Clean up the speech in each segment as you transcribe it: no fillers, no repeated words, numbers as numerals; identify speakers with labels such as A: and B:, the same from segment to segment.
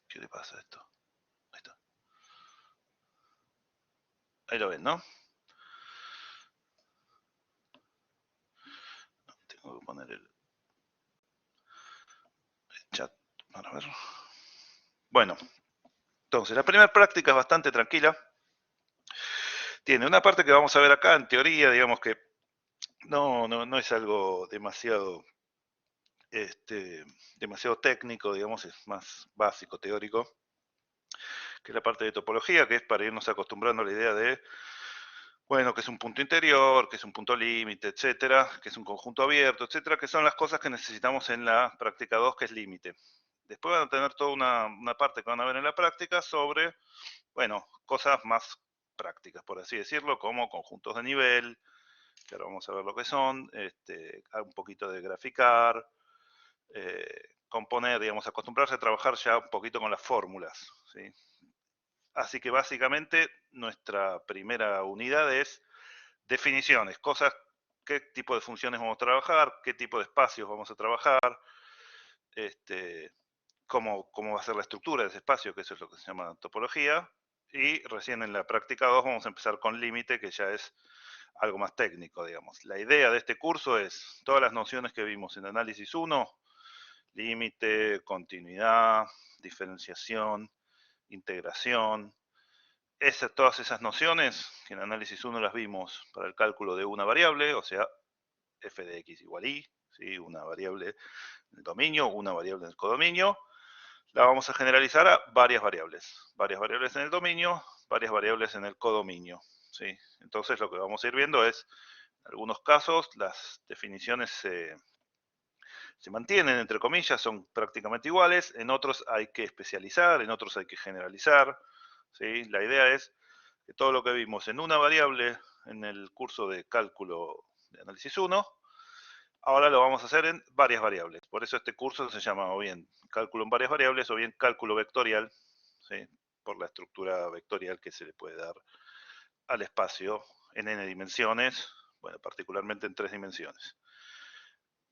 A: ¿Qué le pasa a esto? Ahí está. Ahí lo ven, ¿no? Tengo que poner el chat para ver. Bueno, entonces la primera práctica es bastante tranquila. Tiene una parte que vamos a ver acá, en teoría, digamos que no es algo demasiado, demasiado técnico, digamos, es más básico, teórico, que es la parte de topología, que es para irnos acostumbrando a la idea de, bueno, que es un punto interior, que es un punto límite, etcétera, que es un conjunto abierto, etcétera, que son las cosas que necesitamos en la práctica 2, que es límite. Después van a tener toda una parte que van a ver en la práctica sobre, bueno, cosas más prácticas, por así decirlo, como conjuntos de nivel, que ahora vamos a ver lo que son, un poquito de graficar, componer, digamos, acostumbrarse a trabajar ya un poquito con las fórmulas, ¿sí? Así que básicamente nuestra primera unidad es definiciones, cosas, qué tipo de funciones vamos a trabajar, qué tipo de espacios vamos a trabajar, cómo va a ser la estructura de ese espacio, que eso es lo que se llama topología, y recién en la práctica 2 vamos a empezar con límite, que ya es algo más técnico, digamos. La idea de este curso es todas las nociones que vimos en análisis 1, límite, continuidad, diferenciación, integración, todas esas nociones que en análisis 1 las vimos para el cálculo de una variable, o sea, f de x igual y, ¿sí? Una variable en el dominio, una variable en el codominio, la vamos a generalizar a varias variables en el dominio, varias variables en el codominio, ¿sí? Entonces lo que vamos a ir viendo es, en algunos casos, las definiciones se mantienen, entre comillas, son prácticamente iguales, en otros hay que especializar, en otros hay que generalizar, ¿sí? La idea es que todo lo que vimos en una variable en el curso de cálculo de análisis 1, ahora lo vamos a hacer en varias variables. Por eso este curso se llama o bien cálculo en varias variables o bien cálculo vectorial, ¿sí? Por la estructura vectorial que se le puede dar al espacio en n dimensiones, bueno, particularmente en 3 dimensiones.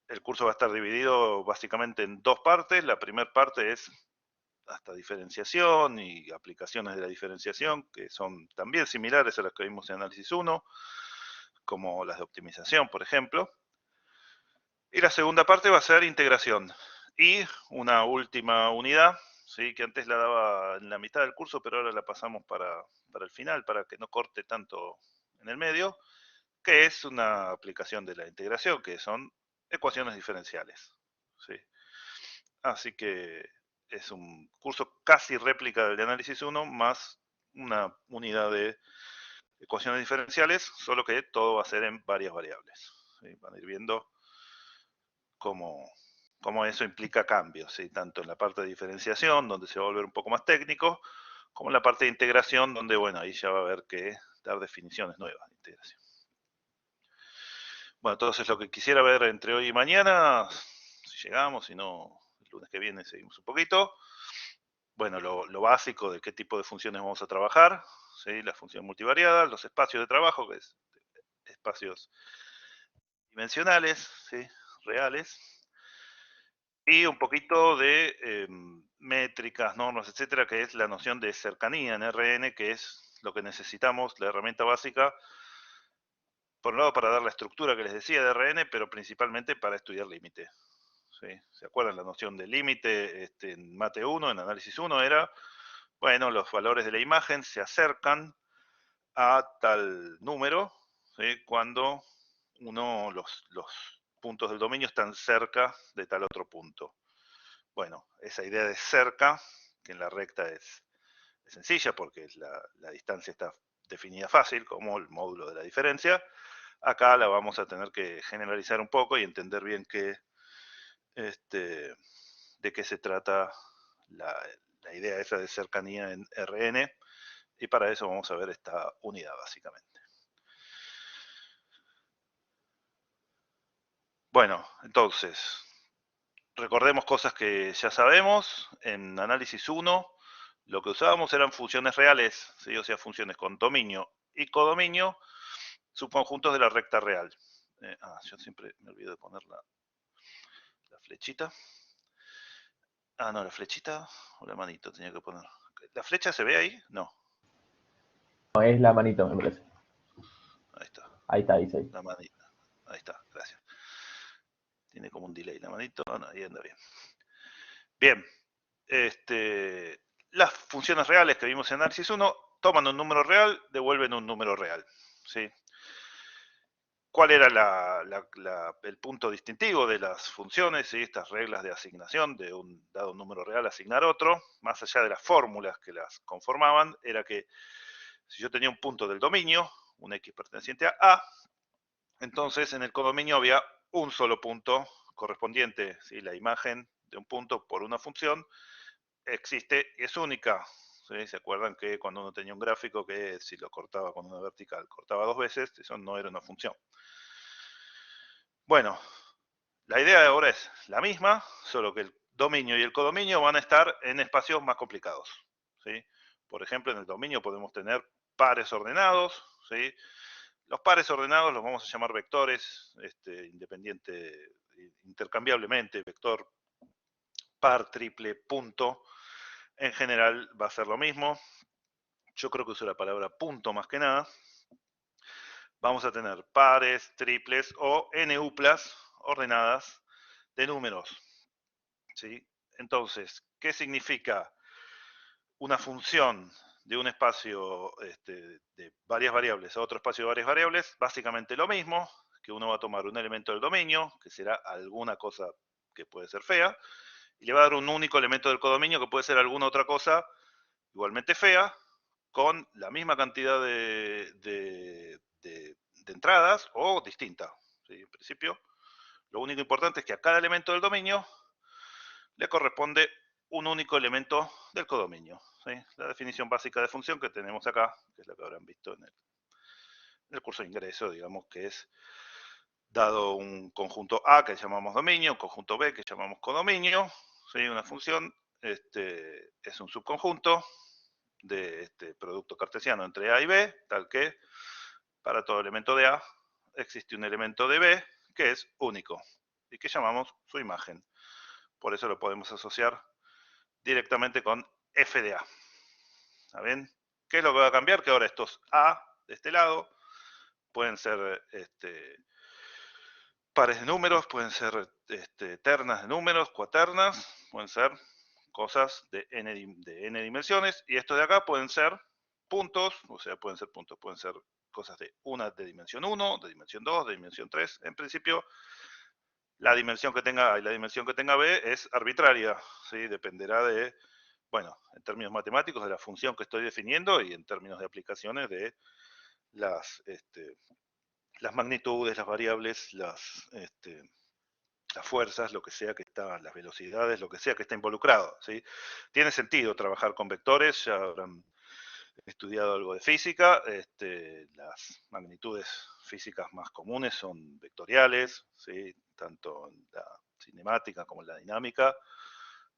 A: El curso va a estar dividido básicamente en 2 partes. La primera parte es hasta diferenciación y aplicaciones de la diferenciación, que son también similares a las que vimos en análisis 1, como las de optimización, por ejemplo. Y la segunda parte va a ser integración. Y una última unidad, ¿sí? Que antes la daba en la mitad del curso, pero ahora la pasamos para el final, para que no corte tanto en el medio, que es una aplicación de la integración, que son ecuaciones diferenciales, ¿sí? Así que es un curso casi réplica del de análisis 1, más una unidad de ecuaciones diferenciales, solo que todo va a ser en varias variables, ¿sí? Van a ir viendo cómo eso implica cambios, ¿sí? Tanto en la parte de diferenciación, donde se va a volver un poco más técnico, como en la parte de integración, donde, bueno, ahí ya va a haber que dar definiciones nuevas de integración. Bueno, entonces lo que quisiera ver entre hoy y mañana, si llegamos, si no, el lunes que viene seguimos un poquito. Bueno, lo básico de qué tipo de funciones vamos a trabajar, ¿sí? La función multivariada, los espacios de trabajo, que es espacios dimensionales, ¿sí? Reales, y un poquito de métricas, normas, etcétera, que es la noción de cercanía en RN, que es lo que necesitamos, la herramienta básica, por un lado para dar la estructura que les decía de RN, pero principalmente para estudiar límite. ¿Sí? ¿Se acuerdan? La noción de límite en Mate 1, en Análisis 1, era, bueno, los valores de la imagen se acercan a tal número, ¿sí? Cuando los puntos del dominio están cerca de tal otro punto. Bueno, esa idea de cerca, que en la recta es sencilla porque la distancia está definida fácil como el módulo de la diferencia, acá la vamos a tener que generalizar un poco y entender bien de qué se trata la idea esa de cercanía en RN, y para eso vamos a ver esta unidad básicamente. Bueno, entonces, recordemos cosas que ya sabemos. En análisis 1, lo que usábamos eran funciones reales, ¿sí? O sea, funciones con dominio y codominio, subconjuntos de la recta real. Yo siempre me olvido de poner la flechita. Ah, no, la flechita o la manito tenía que poner. ¿La flecha se ve ahí? No.
B: No, es la manito, me parece.
A: Ahí está.
B: Ahí está, dice ahí.
A: La manito. Ahí está, gracias. Tiene como un delay la manito. No, ahí anda bien. Bien. Las funciones reales que vimos en análisis 1 toman un número real, devuelven un número real. ¿Sí? ¿Cuál era el punto distintivo de las funciones y estas reglas de asignación de un dado número real asignar otro, más allá de las fórmulas que las conformaban? Era que si yo tenía un punto del dominio, un x perteneciente a A, entonces en el codominio había un solo punto correspondiente, ¿sí? La imagen de un punto por una función existe y es única. ¿Sí? ¿Se acuerdan que cuando uno tenía un gráfico que si lo cortaba con una vertical cortaba dos veces, eso no era una función? Bueno, la idea de ahora es la misma, solo que el dominio y el codominio van a estar en espacios más complicados. ¿Sí? Por ejemplo, en el dominio podemos tener pares ordenados. ¿Sí? Los pares ordenados los vamos a llamar vectores, independiente, intercambiablemente, vector, par, triple, punto. En general va a ser lo mismo. Yo creo que uso la palabra punto más que nada. Vamos a tener pares, triples o NUplas ordenadas de números. ¿Sí? Entonces, ¿qué significa una función de un espacio de varias variables a otro espacio de varias variables? Básicamente lo mismo, que uno va a tomar un elemento del dominio, que será alguna cosa que puede ser fea, y le va a dar un único elemento del codominio, que puede ser alguna otra cosa igualmente fea, con la misma cantidad de entradas o distinta. ¿Sí? En principio, lo único importante es que a cada elemento del dominio le corresponde un único elemento del codominio. ¿Sí? La definición básica de función que tenemos acá, que es la que habrán visto en el curso de ingreso, digamos que es dado un conjunto A que llamamos dominio, un conjunto B que llamamos codominio, ¿sí? Una función es un subconjunto de este producto cartesiano entre A y B, tal que para todo elemento de A existe un elemento de B que es único y que llamamos su imagen. Por eso lo podemos asociar directamente con f de A. ¿Está bien? ¿Qué es lo que va a cambiar? Que ahora estos A de este lado pueden ser pares de números, pueden ser ternas de números, cuaternas, pueden ser cosas de n dimensiones, y estos de acá pueden ser puntos, o sea, pueden ser cosas de dimensión 1, de dimensión 2, de dimensión 3. En principio, la dimensión que tenga A y la dimensión que tenga B es arbitraria, ¿sí? Dependerá de, bueno, en términos matemáticos, de la función que estoy definiendo y en términos de aplicaciones de las magnitudes, las variables, las fuerzas, lo que sea que está, las velocidades, lo que sea que está involucrado. ¿Sí? Tiene sentido trabajar con vectores, ya habrán estudiado algo de física, las magnitudes físicas más comunes son vectoriales, ¿sí? Tanto en la cinemática como en la dinámica,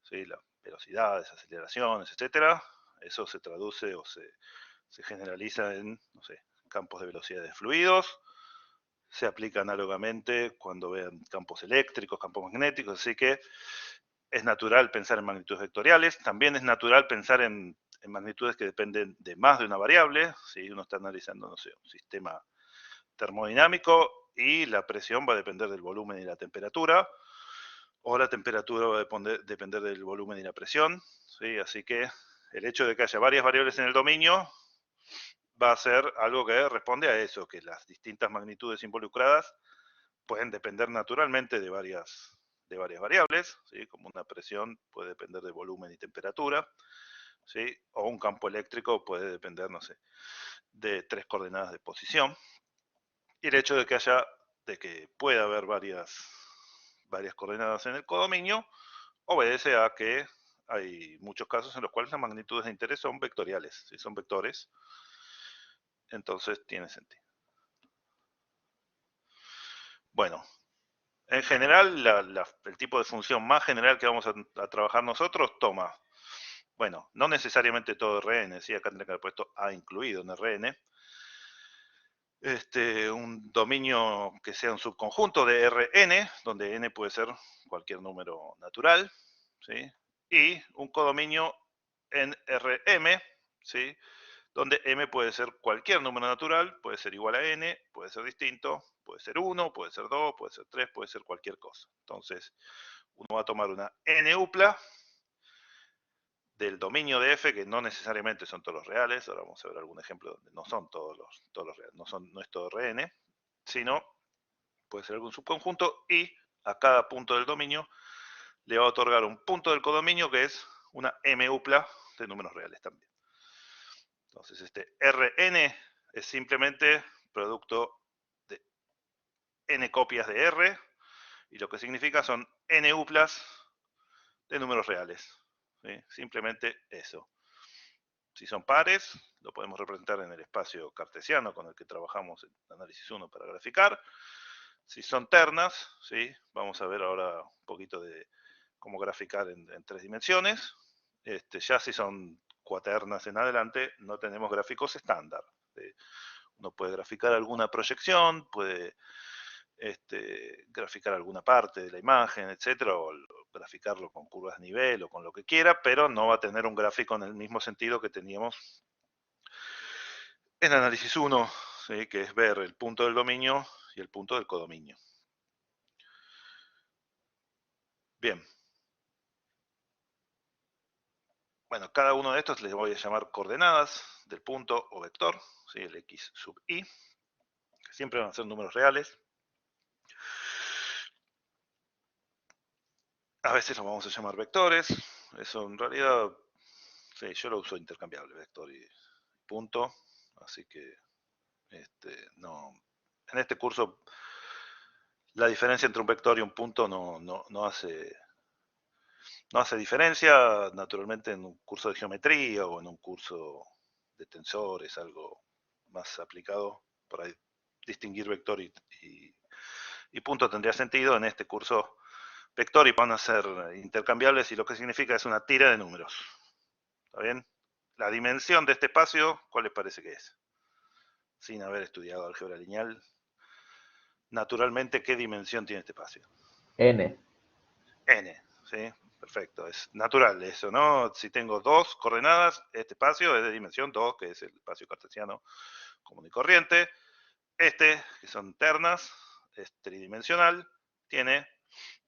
A: ¿sí? Las velocidades, aceleraciones, etcétera. Eso se traduce o se generaliza en, no sé, campos de velocidad de fluidos, se aplica análogamente cuando vean campos eléctricos, campos magnéticos, así que es natural pensar en magnitudes vectoriales, también es natural pensar en magnitudes que dependen de más de una variable, si uno está analizando, no sé, un sistema termodinámico y la presión va a depender del volumen y la temperatura, o la temperatura va a depender del volumen y la presión, ¿sí? Así que el hecho de que haya varias variables en el dominio va a ser algo que responde a eso, que las distintas magnitudes involucradas pueden depender naturalmente de varias variables, ¿sí? Como una presión puede depender de volumen y temperatura, ¿sí? O un campo eléctrico puede depender, no sé, de 3 coordenadas de posición. Y el hecho de que pueda haber varias coordenadas en el codominio, obedece a que hay muchos casos en los cuales las magnitudes de interés son vectoriales, ¿sí? Son vectores, entonces tiene sentido. Bueno, en general, el tipo de función más general que vamos a trabajar nosotros toma, bueno, no necesariamente todo Rn, ¿sí? Acá tendría que haber puesto A incluido en Rn. Un dominio que sea un subconjunto de Rn, donde n puede ser cualquier número natural, ¿sí? y un codominio en Rm, ¿sí? Donde m puede ser cualquier número natural, puede ser igual a n, puede ser distinto, puede ser 1, puede ser 2, puede ser 3, puede ser cualquier cosa. Entonces, uno va a tomar una n-upla del dominio de f, que no necesariamente son todos los reales. Ahora vamos a ver algún ejemplo donde no son todos los reales, no es todo Rn, sino puede ser algún subconjunto, y a cada punto del dominio le va a otorgar un punto del codominio que es una m-upla de números reales también. Entonces este Rn es simplemente producto de n copias de R, y lo que significa son n uplas de números reales. ¿Sí? Simplemente eso. Si son pares, lo podemos representar en el espacio cartesiano con el que trabajamos en análisis 1 para graficar. Si son ternas, ¿sí? Vamos a ver ahora un poquito de cómo graficar en 3 dimensiones. Ya si son cuaternas en adelante, no tenemos gráficos estándar. ¿Sí? Uno puede graficar alguna proyección, puede graficar alguna parte de la imagen, etcétera, o graficarlo con curvas de nivel o con lo que quiera, pero no va a tener un gráfico en el mismo sentido que teníamos en análisis 1, ¿sí? Que es ver el punto del dominio y el punto del codominio. Bien. Bueno, cada uno de estos les voy a llamar coordenadas del punto o vector, ¿sí? El x sub i, que siempre van a ser números reales. A veces los vamos a llamar vectores. Eso en realidad, sí, yo lo uso intercambiable, vector y punto. Así que no, en este curso la diferencia entre un vector y un punto no hace diferencia. Naturalmente en un curso de geometría o en un curso de tensores, algo más aplicado, por ahí distinguir vector y punto tendría sentido. En este curso vector y van a ser intercambiables, y lo que significa es una tira de números. ¿Está bien? La dimensión de este espacio, ¿cuál les parece que es? Sin haber estudiado álgebra lineal, naturalmente, ¿qué dimensión tiene este espacio?
B: N.
A: N, ¿sí? Perfecto, es natural eso, ¿no? Si tengo dos coordenadas, este espacio es de dimensión 2, que es el espacio cartesiano común y corriente. Que son ternas, es tridimensional, tiene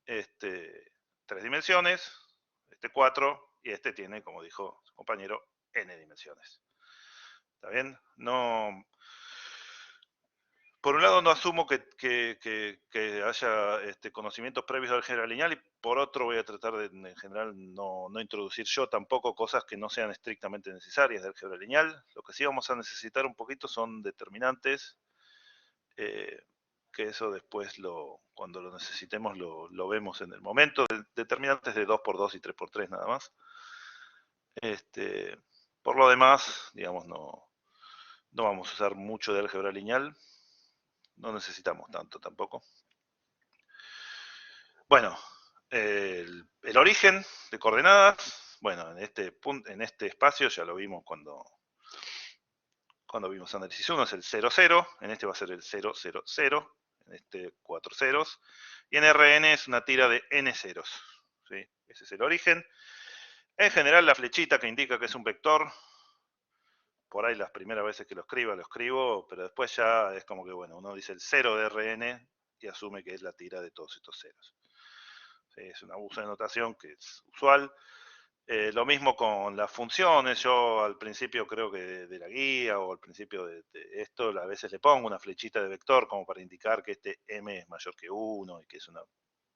A: 3 dimensiones, 4, y tiene, como dijo su compañero, n dimensiones. ¿Está bien? No, por un lado no asumo que haya conocimientos previos de álgebra lineal, y por otro voy a tratar de, en general, no introducir yo tampoco cosas que no sean estrictamente necesarias de álgebra lineal. Lo que sí vamos a necesitar un poquito son determinantes, que eso después cuando lo necesitemos lo vemos en el momento. Determinantes de 2×2 y 3×3 nada más. Por lo demás, digamos, no vamos a usar mucho de álgebra lineal. No necesitamos tanto tampoco. Bueno, el origen de coordenadas, bueno, en este espacio ya lo vimos cuando vimos análisis 1, es el 0, 0, en este va a ser el 0, 0, 0, en este 4 ceros, y en Rn es una tira de n ceros, ¿sí? Ese es el origen. En general, la flechita que indica que es un vector, por ahí las primeras veces que lo escribo, pero después ya es como que, bueno, uno dice el 0 de Rn y asume que es la tira de todos estos ceros. ¿Sí? Es un abuso de notación que es usual. Lo mismo con las funciones. Yo al principio, creo que de la guía, o al principio de esto, a veces le pongo una flechita de vector como para indicar que m es mayor que 1 y que es una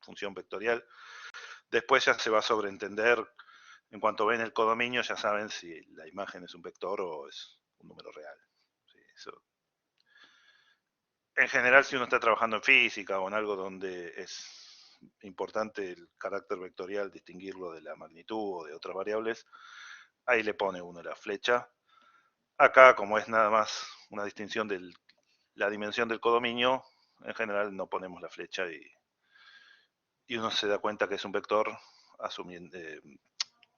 A: función vectorial. Después ya se va a sobreentender. En cuanto ven el codominio, ya saben si la imagen es un vector o es un número real. Sí, eso. En general, si uno está trabajando en física o en algo donde es importante el carácter vectorial, distinguirlo de la magnitud o de otras variables, ahí le pone uno la flecha. Acá, como es nada más una distinción de la dimensión del codominio, en general no ponemos la flecha, y uno se da cuenta que es un vector asumiendo,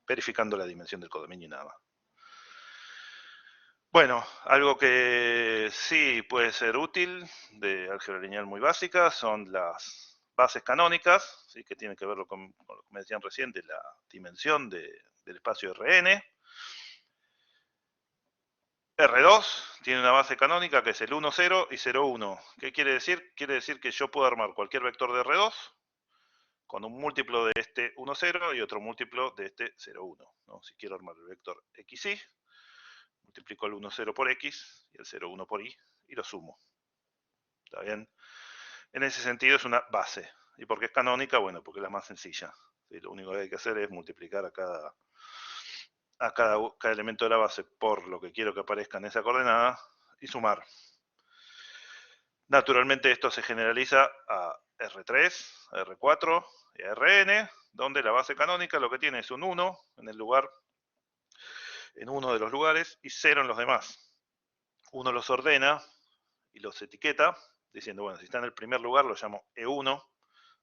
A: verificando la dimensión del codominio y nada más. Bueno, algo que sí puede ser útil de álgebra lineal muy básica son las bases canónicas, ¿sí? Que tiene que ver con lo que me decían recién de la dimensión del espacio Rn. R2 tiene una base canónica que es el 1, 0 y 0, 1. ¿Qué quiere decir? Quiere decir que yo puedo armar cualquier vector de R2 con un múltiplo de este 1, 0 y otro múltiplo de este 0, 1. ¿No? Si quiero armar el vector xy, multiplico el 1, 0 por x y el 0, 1 por y lo sumo. ¿Está bien? En ese sentido es una base. ¿Y por qué es canónica? Bueno, porque es la más sencilla. ¿Sí? Lo único que hay que hacer es multiplicar a cada elemento de la base por lo que quiero que aparezca en esa coordenada y sumar. Naturalmente esto se generaliza a R3, a R4 y a Rn, donde la base canónica lo que tiene es un 1 en uno de los lugares y 0 en los demás. Uno los ordena y los etiqueta, diciendo, bueno, si está en el primer lugar lo llamo E1,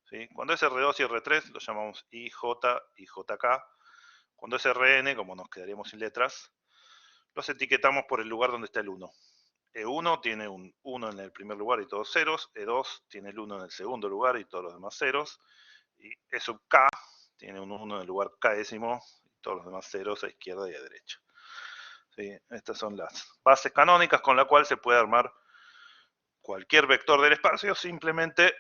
A: ¿sí? Cuando es R2 y R3 lo llamamos IJ y JK. Cuando es Rn, como nos quedaríamos sin letras, los etiquetamos por el lugar donde está el 1. E1 tiene un 1 en el primer lugar y todos ceros, E2 tiene el 1 en el segundo lugar y todos los demás ceros, y E sub K tiene un 1 en el lugar késimo y todos los demás ceros a izquierda y a derecha. ¿Sí? Estas son las bases canónicas con la cual se puede armar cualquier vector del espacio, simplemente,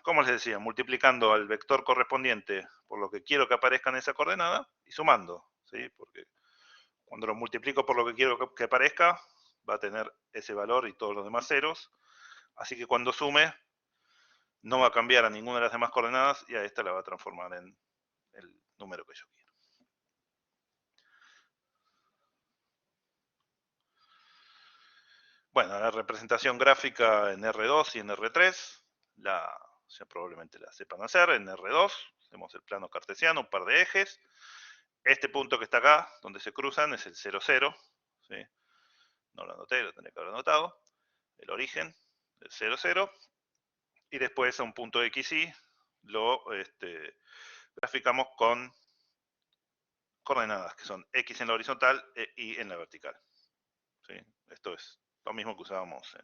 A: como les decía, multiplicando al vector correspondiente por lo que quiero que aparezca en esa coordenada y sumando, ¿sí? Porque cuando lo multiplico por lo que quiero que aparezca, va a tener ese valor y todos los demás ceros, así que cuando sume, no va a cambiar a ninguna de las demás coordenadas y a esta la va a transformar en el número que yo quiero. Bueno, la representación gráfica en R2 y en R3, ya probablemente la sepan hacer. En R2 tenemos el plano cartesiano, un par de ejes. Este punto que está acá, donde se cruzan, es el 0, 0. ¿Sí? No lo anoté, lo tendría que haber anotado. El origen del 0, 0. Y después a un punto XY lo graficamos con coordenadas, que son X en la horizontal e Y en la vertical. ¿Sí? Esto es lo mismo que usábamos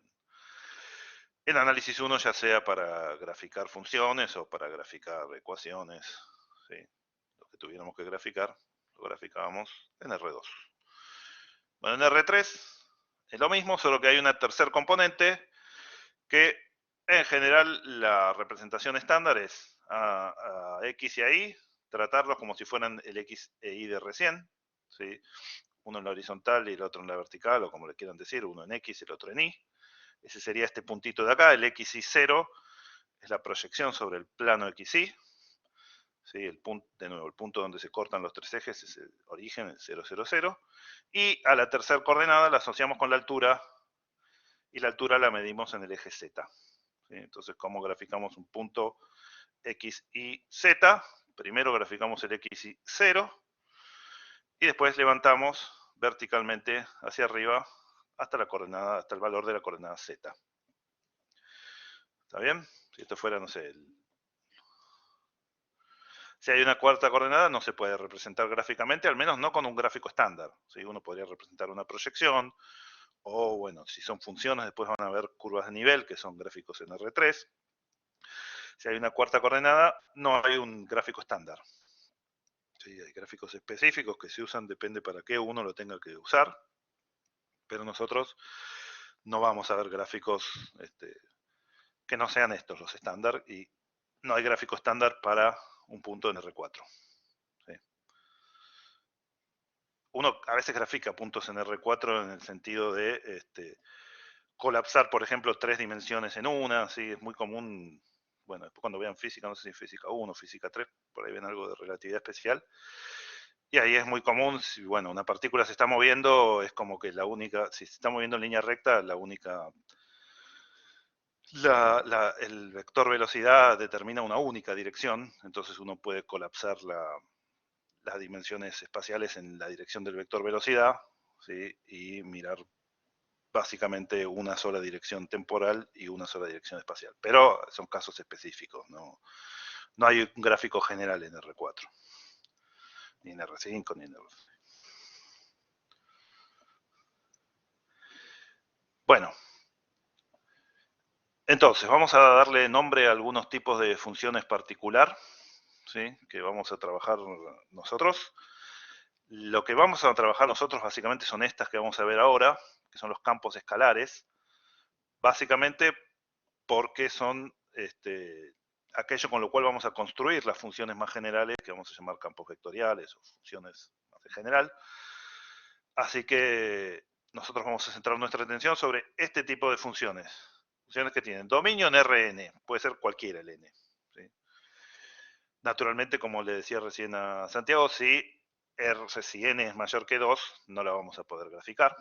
A: en análisis 1, ya sea para graficar funciones o para graficar ecuaciones. ¿Sí? Lo que tuviéramos que graficar, lo graficábamos en R2. Bueno, en R3 es lo mismo, solo que hay una tercer componente que en general la representación estándar es a X y a Y, tratarlos como si fueran el X e Y de recién, ¿sí? Uno en la horizontal y el otro en la vertical, o como le quieran decir, uno en X y el otro en Y. Ese sería este puntito de acá, el XY0 es la proyección sobre el plano XY. ¿Sí? De nuevo, el punto donde se cortan los tres ejes es el origen, el 0, 0, 0. Y a la tercera coordenada la asociamos con la altura, y la altura la medimos en el eje Z. ¿Sí? Entonces, ¿cómo graficamos un punto X, Y, Z? Primero graficamos el XY0 y después levantamos verticalmente hacia arriba hasta la coordenada, hasta el valor de la coordenada Z. ¿Está bien? Si esto fuera, no sé, si hay una cuarta coordenada no se puede representar gráficamente, al menos no con un gráfico estándar. ¿Sí? Uno podría representar una proyección, o bueno, si son funciones, después van a haber curvas de nivel, que son gráficos en R3. Si hay una cuarta coordenada, no hay un gráfico estándar. Sí, hay gráficos específicos que se usan, depende para qué uno lo tenga que usar, pero nosotros no vamos a ver gráficos que no sean estos, los estándar, y no hay gráfico estándar para un punto en R4. ¿Sí? Uno a veces grafica puntos en R4 en el sentido de colapsar, por ejemplo, 3 dimensiones en una, ¿sí? Es muy común, bueno, después cuando vean física, no sé si física 1 o física 3, por ahí ven algo de relatividad especial, y ahí es muy común, si bueno, una partícula se está moviendo, es como que la única, si se está moviendo en línea recta, la única, el vector velocidad determina una única dirección, entonces uno puede colapsar las dimensiones espaciales en la dirección del vector velocidad, ¿sí? Y mirar básicamente una sola dirección temporal y una sola dirección espacial. Pero son casos específicos, no hay un gráfico general en R4, ni en R5, ni en R6. Bueno, Entonces, vamos a darle nombre a algunos tipos de funciones particular, ¿sí? Que vamos a trabajar nosotros. Lo que vamos a trabajar nosotros básicamente son estas que vamos a ver ahora, que son los campos escalares, básicamente porque son aquello con lo cual vamos a construir las funciones más generales, que vamos a llamar campos vectoriales o funciones más en general. Así que nosotros vamos a centrar nuestra atención sobre este tipo de funciones. Funciones que tienen dominio en Rn, puede ser cualquiera el n. ¿Sí? Naturalmente, como le decía recién a Santiago, si n es mayor que 2, no la vamos a poder graficar.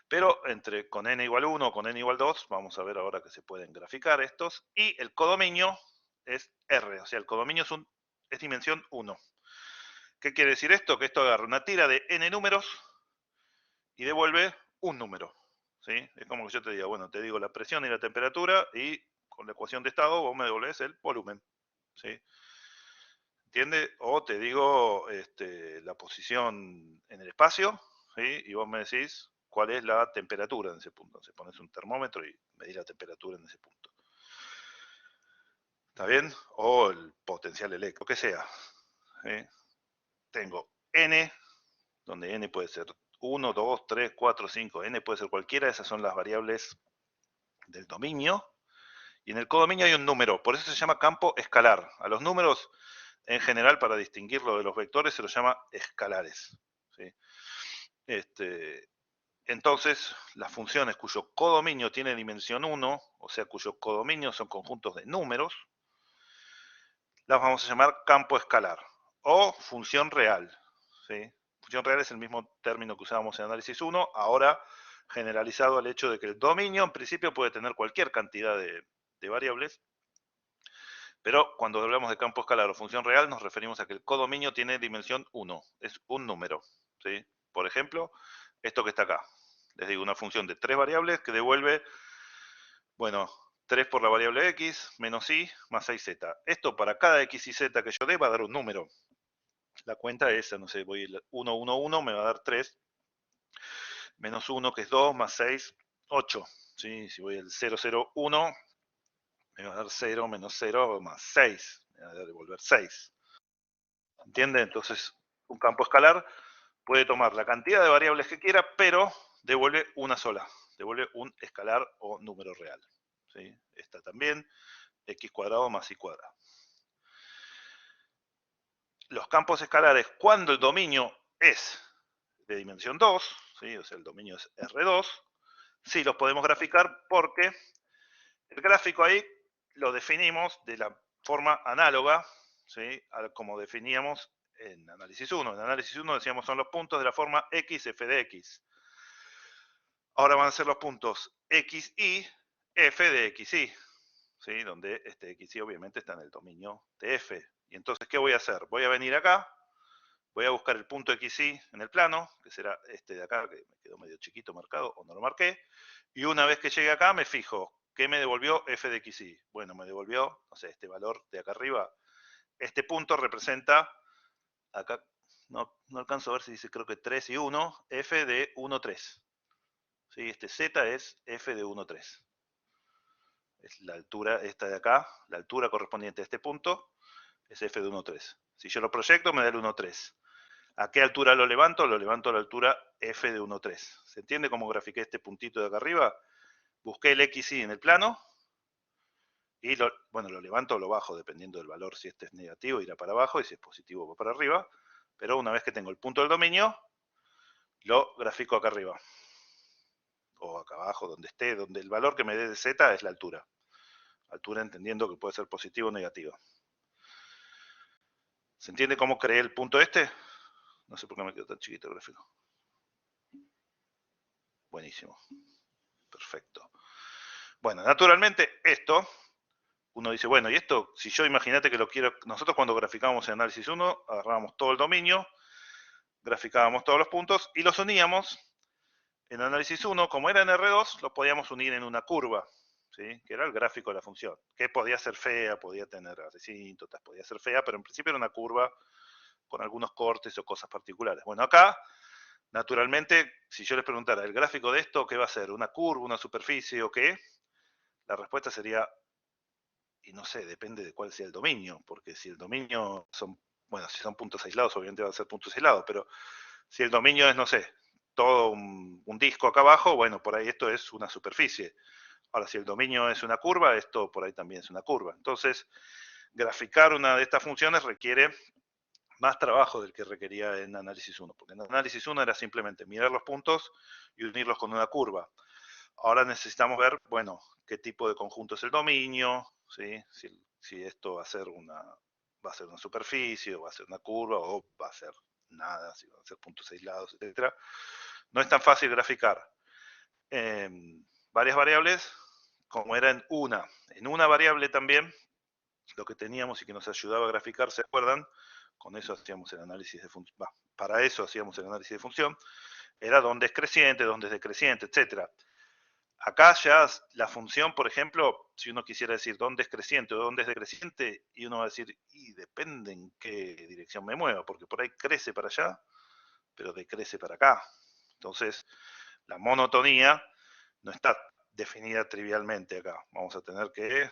A: Pero con n igual 1 o con n igual 2, vamos a ver ahora que se pueden graficar estos. Y el codominio es R, o sea, el codominio es dimensión 1. ¿Qué quiere decir esto? Que esto agarra una tira de n números y devuelve un número. ¿Sí? Es como que yo te diga, bueno, te digo la presión y la temperatura y con la ecuación de estado vos me devolvés el volumen. ¿Sí? ¿Entiende? O te digo la posición en el espacio, ¿sí? Y vos me decís cuál es la temperatura en ese punto. Entonces pones un termómetro y medís la temperatura en ese punto. ¿Está bien? O el potencial eléctrico, lo que sea. ¿Sí? Tengo n, donde n puede ser 1, 2, 3, 4, 5, n puede ser cualquiera, esas son las variables del dominio. Y en el codominio hay un número, por eso se llama campo escalar. A los números, en general, para distinguirlo de los vectores, se los llama escalares. ¿Sí? Entonces, las funciones cuyo codominio tiene dimensión 1, o sea, cuyo codominio son conjuntos de números, las vamos a llamar campo escalar o función real. ¿Sí? Función real es el mismo término que usábamos en análisis 1, ahora generalizado al hecho de que el dominio en principio puede tener cualquier cantidad de variables, pero cuando hablamos de campo escalar o función real nos referimos a que el codominio tiene dimensión 1, es un número. ¿Sí? Por ejemplo, esto que está acá. Les digo, una función de 3 variables que devuelve, bueno, 3 por la variable x menos y más 6z. Esto para cada x y z que yo dé va a dar un número. La cuenta es, no sé, voy 1, 1, 1, me va a dar 3, menos 1 que es 2, más 6, 8. ¿Sí? Si voy al 0, 0, 1, me va a dar 0, menos 0, más 6. Me va a devolver 6. ¿Entiende? Entonces, un campo escalar puede tomar la cantidad de variables que quiera, pero devuelve una sola. Devuelve un escalar o número real. ¿Sí? Esta también, x cuadrado más y cuadrado. Los campos escalares, cuando el dominio es de dimensión 2, ¿sí? O sea, el dominio es R2, sí los podemos graficar porque el gráfico ahí lo definimos de la forma análoga, ¿sí? Como definíamos en análisis 1. En análisis 1 decíamos son los puntos de la forma x f de x. Ahora van a ser los puntos x y f de xy, ¿sí? Donde este xy obviamente está en el dominio de f. Y entonces, ¿qué voy a hacer? Voy a venir acá, voy a buscar el punto xy en el plano, que será este de acá, que me quedó medio chiquito marcado, o no lo marqué. Y una vez que llegue acá, me fijo, ¿qué me devolvió f de xy? Bueno, me devolvió, no sé, este valor de acá arriba. Este punto representa, acá no alcanzo a ver si dice, creo que 3 y 1, f de 1, 3. ¿Sí? Este z es f de 1, 3. Es la altura esta de acá, la altura correspondiente a este punto, es f de 1, 3. Si yo lo proyecto, me da el 1, 3. ¿A qué altura lo levanto? Lo levanto a la altura f de 1, 3. ¿Se entiende cómo grafiqué este puntito de acá arriba? Busqué el xy en el plano y lo levanto o lo bajo dependiendo del valor. Si este es negativo irá para abajo y si es positivo va para arriba. Pero una vez que tengo el punto del dominio, lo grafico acá arriba. O acá abajo, donde esté, donde el valor que me dé de z es la altura. Altura entendiendo que puede ser positivo o negativo. ¿Se entiende cómo creé el punto este? No sé por qué me quedó tan chiquito el gráfico. Buenísimo. Perfecto. Bueno, naturalmente esto, uno dice, bueno, y esto, si yo imagínate que lo quiero, nosotros cuando graficábamos en análisis 1, agarrábamos todo el dominio, graficábamos todos los puntos y los uníamos. En análisis 1, como era en R2, los podíamos unir en una curva, ¿sí? Que era el gráfico de la función, que podía ser fea, podía tener asíntotas, podía ser fea, pero en principio era una curva con algunos cortes o cosas particulares. Bueno, acá, naturalmente, si yo les preguntara, ¿el gráfico de esto qué va a ser? ¿Una curva, una superficie o qué? La respuesta sería, y no sé, depende de cuál sea el dominio, porque si el dominio son, bueno, si son puntos aislados, obviamente van a ser puntos aislados, pero si el dominio es, no sé, todo un disco acá abajo, bueno, por ahí esto es una superficie. Ahora, si el dominio es una curva, esto por ahí también es una curva. Entonces, graficar una de estas funciones requiere más trabajo del que requería en análisis 1, porque en análisis 1 era simplemente mirar los puntos y unirlos con una curva. Ahora necesitamos ver, bueno, qué tipo de conjunto es el dominio, ¿sí? Si esto va a ser una superficie, o va a ser una curva, o va a ser nada, si van a ser puntos aislados, etc. No es tan fácil graficar varias variables como era en una variable también, lo que teníamos y que nos ayudaba a graficar, ¿se acuerdan? Con eso hacíamos el análisis de función, para eso hacíamos el análisis de función, era dónde es creciente, dónde es decreciente, etc. Acá ya la función, por ejemplo, si uno quisiera decir dónde es creciente o dónde es decreciente, y uno va a decir, y depende en qué dirección me mueva, porque por ahí crece para allá, pero decrece para acá. Entonces, la monotonía no está definida trivialmente acá. Vamos a tener que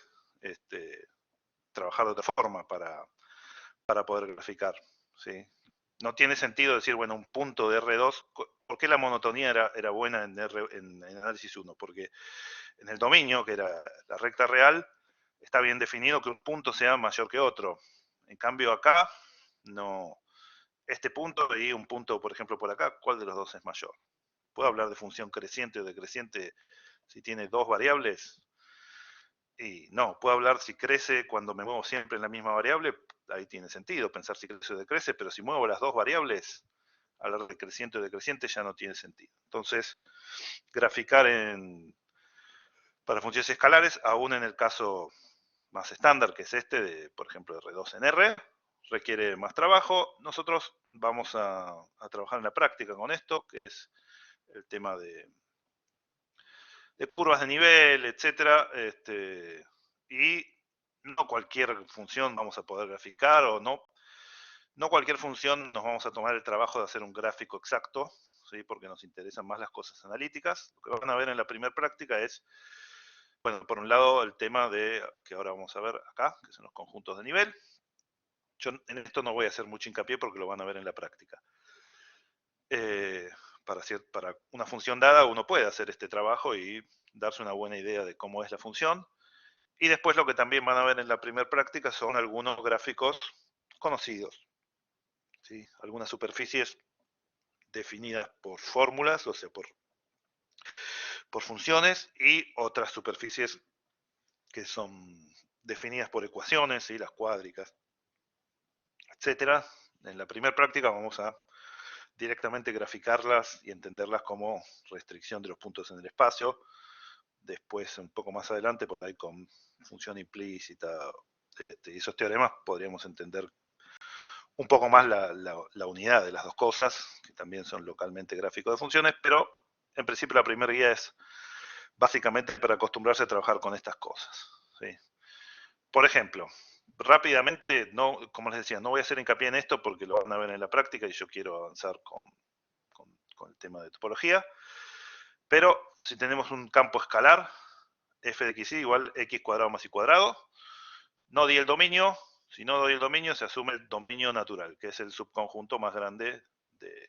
A: trabajar de otra forma para poder graficar, ¿sí? No tiene sentido decir, bueno, un punto de R2, ¿por qué la monotonía era buena en análisis 1? Porque en el dominio, que era la recta real, está bien definido que un punto sea mayor que otro. En cambio acá, no. Este punto y un punto, por ejemplo, por acá, ¿cuál de los dos es mayor? ¿Puedo hablar de función creciente o decreciente si tiene dos variables? Y no, puedo hablar si crece cuando me muevo siempre en la misma variable, ahí tiene sentido pensar si crece o decrece, pero si muevo las dos variables, hablar de creciente o decreciente ya no tiene sentido. Entonces, graficar para funciones escalares, aún en el caso más estándar, que es este, de, por ejemplo, R2 en R, requiere más trabajo. Nosotros vamos a trabajar en la práctica con esto, que es el tema de curvas de nivel, etcétera, y no cualquier función vamos a poder graficar, o no cualquier función nos vamos a tomar el trabajo de hacer un gráfico exacto, ¿sí? Porque nos interesan más las cosas analíticas. Lo que van a ver en la primera práctica es, bueno, por un lado el tema de, que ahora vamos a ver acá, que son los conjuntos de nivel. Yo en esto no voy a hacer mucho hincapié porque lo van a ver en la práctica. Para una función dada uno puede hacer este trabajo y darse una buena idea de cómo es la función. Y después lo que también van a ver en la primera práctica son algunos gráficos conocidos, ¿sí? Algunas superficies definidas por fórmulas, o sea, por funciones, y otras superficies que son definidas por ecuaciones, ¿sí? Las cuádricas, etcétera. En la primera práctica vamos a directamente graficarlas y entenderlas como restricción de los puntos en el espacio. Después, un poco más adelante, por ahí con función implícita y esos teoremas, podríamos entender un poco más la unidad de las dos cosas, que también son localmente gráficos de funciones, pero en principio la primera guía es básicamente para acostumbrarse a trabajar con estas cosas, ¿sí? Por ejemplo, rápidamente, no, como les decía, no voy a hacer hincapié en esto porque lo van a ver en la práctica y yo quiero avanzar con el tema de topología, pero si tenemos un campo escalar, f de x igual x cuadrado más y cuadrado, no di el dominio, si no doy el dominio se asume el dominio natural, que es el subconjunto más grande de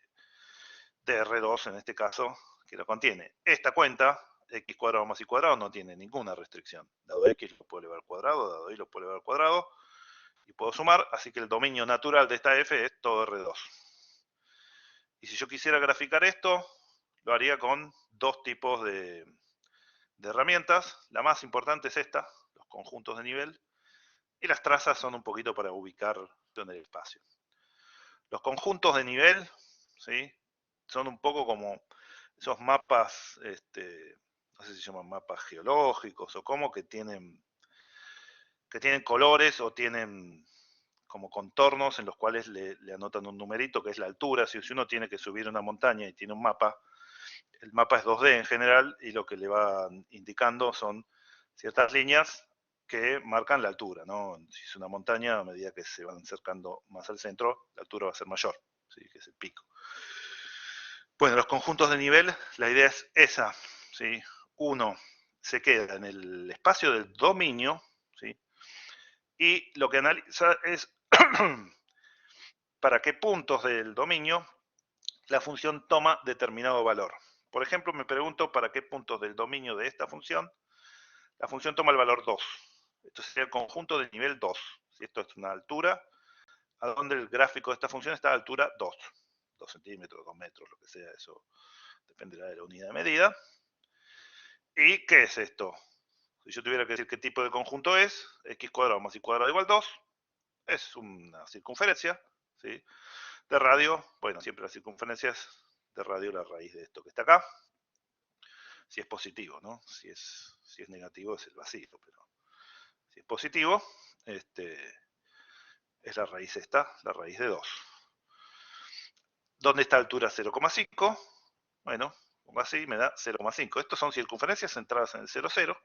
A: R2 en este caso, que lo contiene. Esta cuenta, x cuadrado más y cuadrado, no tiene ninguna restricción. Dado x lo puedo elevar al cuadrado, dado y lo puedo elevar al cuadrado, y puedo sumar, así que el dominio natural de esta f es todo R2. Y si yo quisiera graficar esto, lo haría con dos tipos de herramientas. La más importante es esta, los conjuntos de nivel, y las trazas son un poquito para ubicar en el espacio. Los conjuntos de nivel, ¿sí? Son un poco como esos mapas, no sé si se llaman mapas geológicos o cómo, que tienen colores o tienen como contornos en los cuales le anotan un numerito que es la altura. Si uno tiene que subir una montaña y tiene un mapa, el mapa es 2D en general y lo que le va indicando son ciertas líneas que marcan la altura, ¿no? Si es una montaña, a medida que se van acercando más al centro, la altura va a ser mayor, ¿sí? Que es el pico. Bueno, los conjuntos de nivel, la idea es esa, ¿sí? Uno se queda en el espacio del dominio, ¿sí? Y lo que analiza es para qué puntos del dominio la función toma determinado valor. Por ejemplo, me pregunto para qué puntos del dominio de esta función la función toma el valor 2. Esto sería el conjunto del nivel 2. Si esto es una altura, a donde el gráfico de esta función está a altura 2. 2 centímetros, 2 metros, lo que sea, eso dependerá de la unidad de medida. ¿Y qué es esto? Si yo tuviera que decir qué tipo de conjunto es, x cuadrado más y cuadrado igual 2, es una circunferencia, ¿sí? De radio, bueno, siempre las circunferencias de radio la raíz de esto que está acá. Si es positivo, ¿no? Si es negativo es el vacío, pero si es positivo, es la raíz esta, la raíz de 2. ¿Dónde está altura 0,5? Bueno, pongo así, me da 0,5. Estos son circunferencias centradas en el 0,0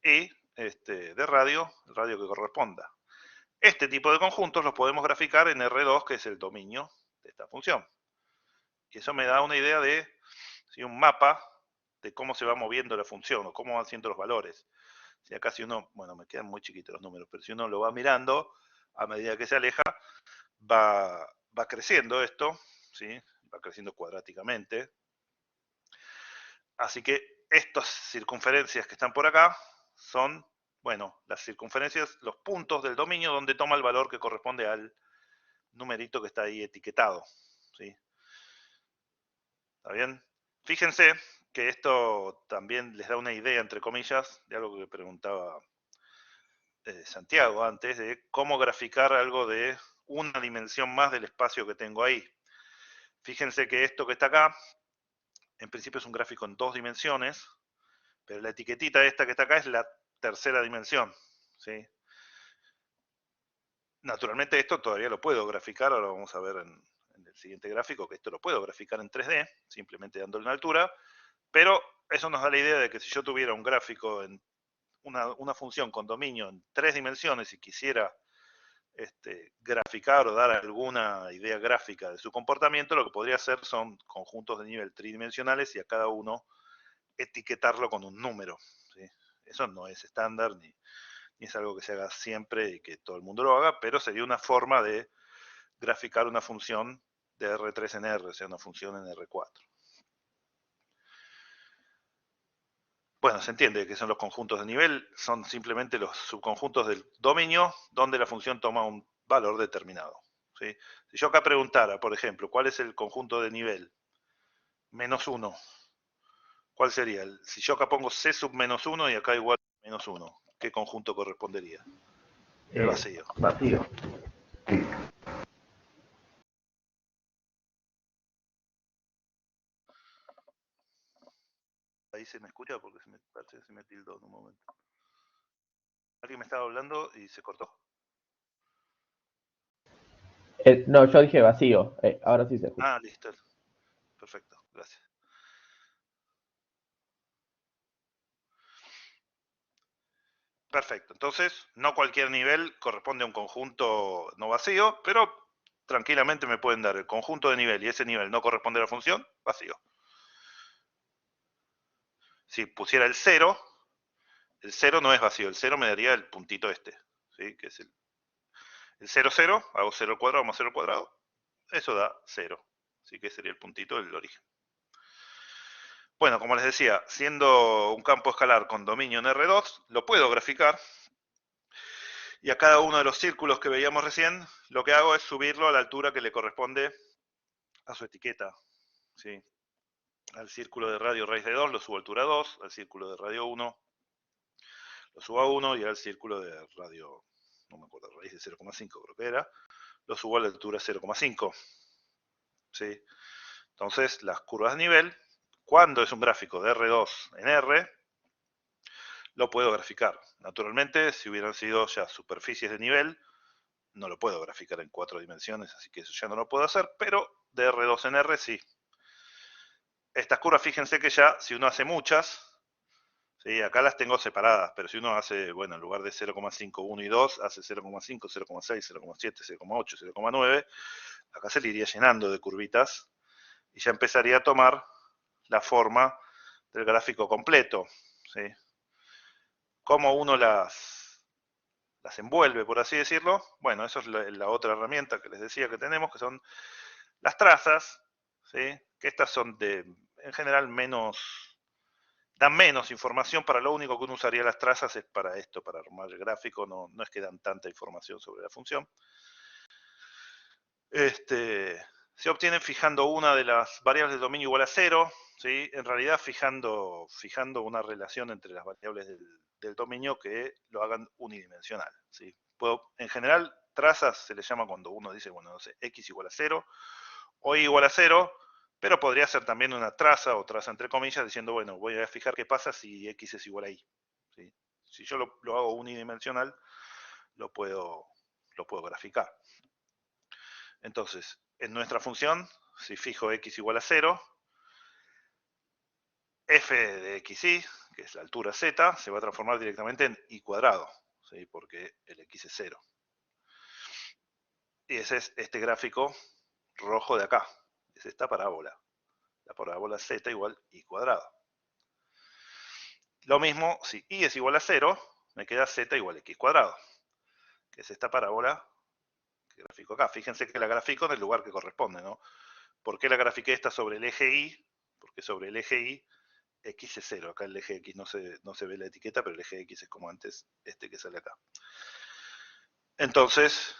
A: y de radio, el radio que corresponda. Este tipo de conjuntos los podemos graficar en R2, que es el dominio de esta función. Y eso me da una idea de un mapa de cómo se va moviendo la función o cómo van siendo los valores. Si acá si uno, bueno, me quedan muy chiquitos los números, pero si uno lo va mirando, a medida que se aleja, va creciendo esto, ¿sí? Va creciendo cuadráticamente. Así que estas circunferencias que están por acá son, bueno, las circunferencias, los puntos del dominio donde toma el valor que corresponde al numerito que está ahí etiquetado, ¿sí? ¿Está bien? Fíjense que esto también les da una idea, entre comillas, de algo que preguntaba Santiago antes, de cómo graficar algo de una dimensión más del espacio que tengo ahí. Fíjense que esto que está acá, en principio es un gráfico en 2 dimensiones, pero la etiquetita esta que está acá es la tercera dimensión, ¿sí? Naturalmente esto todavía lo puedo graficar, ahora vamos a ver en el siguiente gráfico que esto lo puedo graficar en 3D, simplemente dándole una altura, pero eso nos da la idea de que si yo tuviera un gráfico en una función con dominio en 3 dimensiones y quisiera graficar o dar alguna idea gráfica de su comportamiento, lo que podría hacer son conjuntos de nivel tridimensionales y a cada uno etiquetarlo con un número, ¿sí? Eso no es estándar ni es algo que se haga siempre y que todo el mundo lo haga, pero sería una forma de graficar una función de R3 en R, o sea, una función en R4. Bueno, se entiende que son los conjuntos de nivel, son simplemente los subconjuntos del dominio donde la función toma un valor determinado, ¿sí? Si yo acá preguntara, por ejemplo, ¿cuál es el conjunto de nivel? Menos 1. ¿Cuál sería? Si yo acá pongo C sub menos 1 y acá igual menos 1, ¿qué conjunto correspondería? El vacío.
B: Vacío. Sí.
A: Ahí se me escucha porque parece que se me tildó en un momento. Alguien me estaba hablando y se cortó.
B: No, yo dije vacío. Ahora sí se escucha.
A: Ah, listo. Perfecto, gracias. Perfecto, entonces no cualquier nivel corresponde a un conjunto no vacío, pero tranquilamente me pueden dar el conjunto de nivel y ese nivel no corresponde a la función, vacío. Si pusiera el 0 no es vacío, el 0 me daría el puntito este, ¿sí? Que es el 0, 0, hago 0 al cuadrado más 0 al cuadrado, eso da 0, así que sería el puntito del origen. Bueno, como les decía, siendo un campo escalar con dominio en R2, lo puedo graficar. Y a cada uno de los círculos que veíamos recién, lo que hago es subirlo a la altura que le corresponde a su etiqueta, ¿sí? Al círculo de radio raíz de 2 lo subo a altura 2, al círculo de radio 1 lo subo a 1 y al círculo de radio, no me acuerdo, raíz de 0,5 creo que era, lo subo a la altura 0,5, ¿sí? Entonces, las curvas de nivel, cuando es un gráfico de R2 en R, lo puedo graficar. Naturalmente, si hubieran sido ya superficies de nivel, no lo puedo graficar en 4 dimensiones, así que eso ya no lo puedo hacer, pero de R2 en R sí. Estas curvas, fíjense que ya, si uno hace muchas, ¿sí? Acá las tengo separadas, pero si uno hace, bueno, en lugar de 0,5, 1 y 2, hace 0,5, 0,6, 0,7, 0,8, 0,9, acá se le iría llenando de curvitas y ya empezaría a tomar la forma del gráfico completo, ¿sí? cómo uno las envuelve, por así decirlo. Bueno, eso es la otra herramienta que les decía que tenemos, que son las trazas, ¿sí? Que estas son en general dan menos información. Para lo único que uno usaría las trazas es para esto, para armar el gráfico, no es que dan tanta información sobre la función. Se obtienen fijando una de las variables del dominio igual a 0, ¿sí? En realidad fijando una relación entre las variables del dominio que lo hagan unidimensional, ¿sí? En general, trazas se le llama cuando uno dice, bueno, no sé, x igual a 0 o y igual a 0, pero podría ser también una traza o traza entre comillas diciendo, bueno, voy a fijar qué pasa si x es igual a y, ¿sí? Si yo lo hago unidimensional, lo puedo graficar. Entonces, en nuestra función, si fijo x igual a 0, f de xy, que es la altura z, se va a transformar directamente en y cuadrado, ¿sí? Porque el x es 0. Y ese es este gráfico rojo de acá, es esta parábola. La parábola z igual y cuadrado. Lo mismo, si y es igual a 0, me queda z igual a x cuadrado, que es esta parábola que grafico acá. Fíjense que la grafico en el lugar que corresponde, ¿no? ¿Por qué la grafiqué esta sobre el eje y? Porque sobre el eje y x es 0. Acá el eje x no se ve la etiqueta, pero el eje x es como antes este que sale acá. Entonces,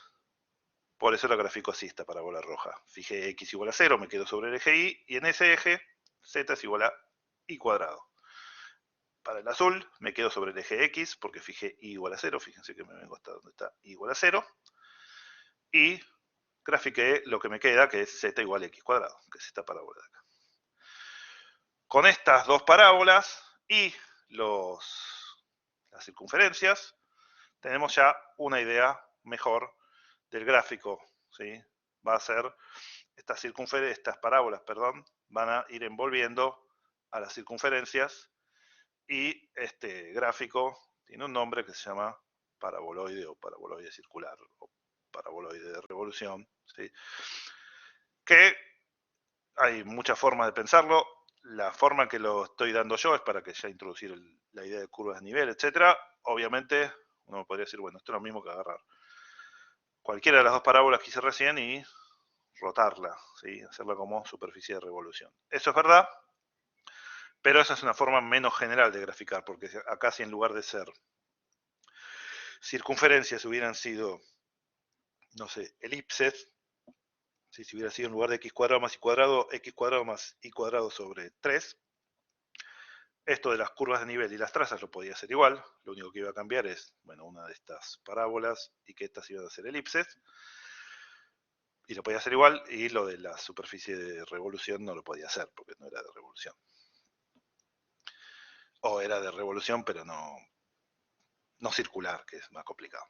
A: por eso la grafico así, esta parábola roja. Fijé x igual a 0, me quedo sobre el eje y, y en ese eje z es igual a y cuadrado. Para el azul me quedo sobre el eje x, porque fijé y igual a 0, fíjense que me vengo hasta donde está y igual a 0, y grafiqué lo que me queda, que es z igual a x cuadrado, que es esta parábola de acá. Con estas dos parábolas y las circunferencias, tenemos ya una idea mejor del gráfico, ¿sí? Va a ser, estas parábolas, perdón, van a ir envolviendo a las circunferencias y este gráfico tiene un nombre que se llama paraboloide o paraboloide circular o paraboloide de revolución, ¿sí? Que hay muchas formas de pensarlo. La forma que lo estoy dando yo es para que ya introducir la idea de curvas de nivel, etcétera. Obviamente, uno podría decir, bueno, esto es lo mismo que agarrar cualquiera de las dos parábolas que hice recién y rotarla, ¿sí? Hacerla como superficie de revolución. Eso es verdad, pero esa es una forma menos general de graficar, porque acá si en lugar de ser circunferencias hubieran sido, no sé, elipses, ¿sí? Si hubiera sido en lugar de x cuadrado más y cuadrado sobre 3, esto de las curvas de nivel y las trazas lo podía hacer igual, lo único que iba a cambiar es, bueno, una de estas parábolas y que estas iban a ser elipses, y lo podía hacer igual, y lo de la superficie de revolución no lo podía hacer, porque no era de revolución. O era de revolución, pero no circular, que es más complicado.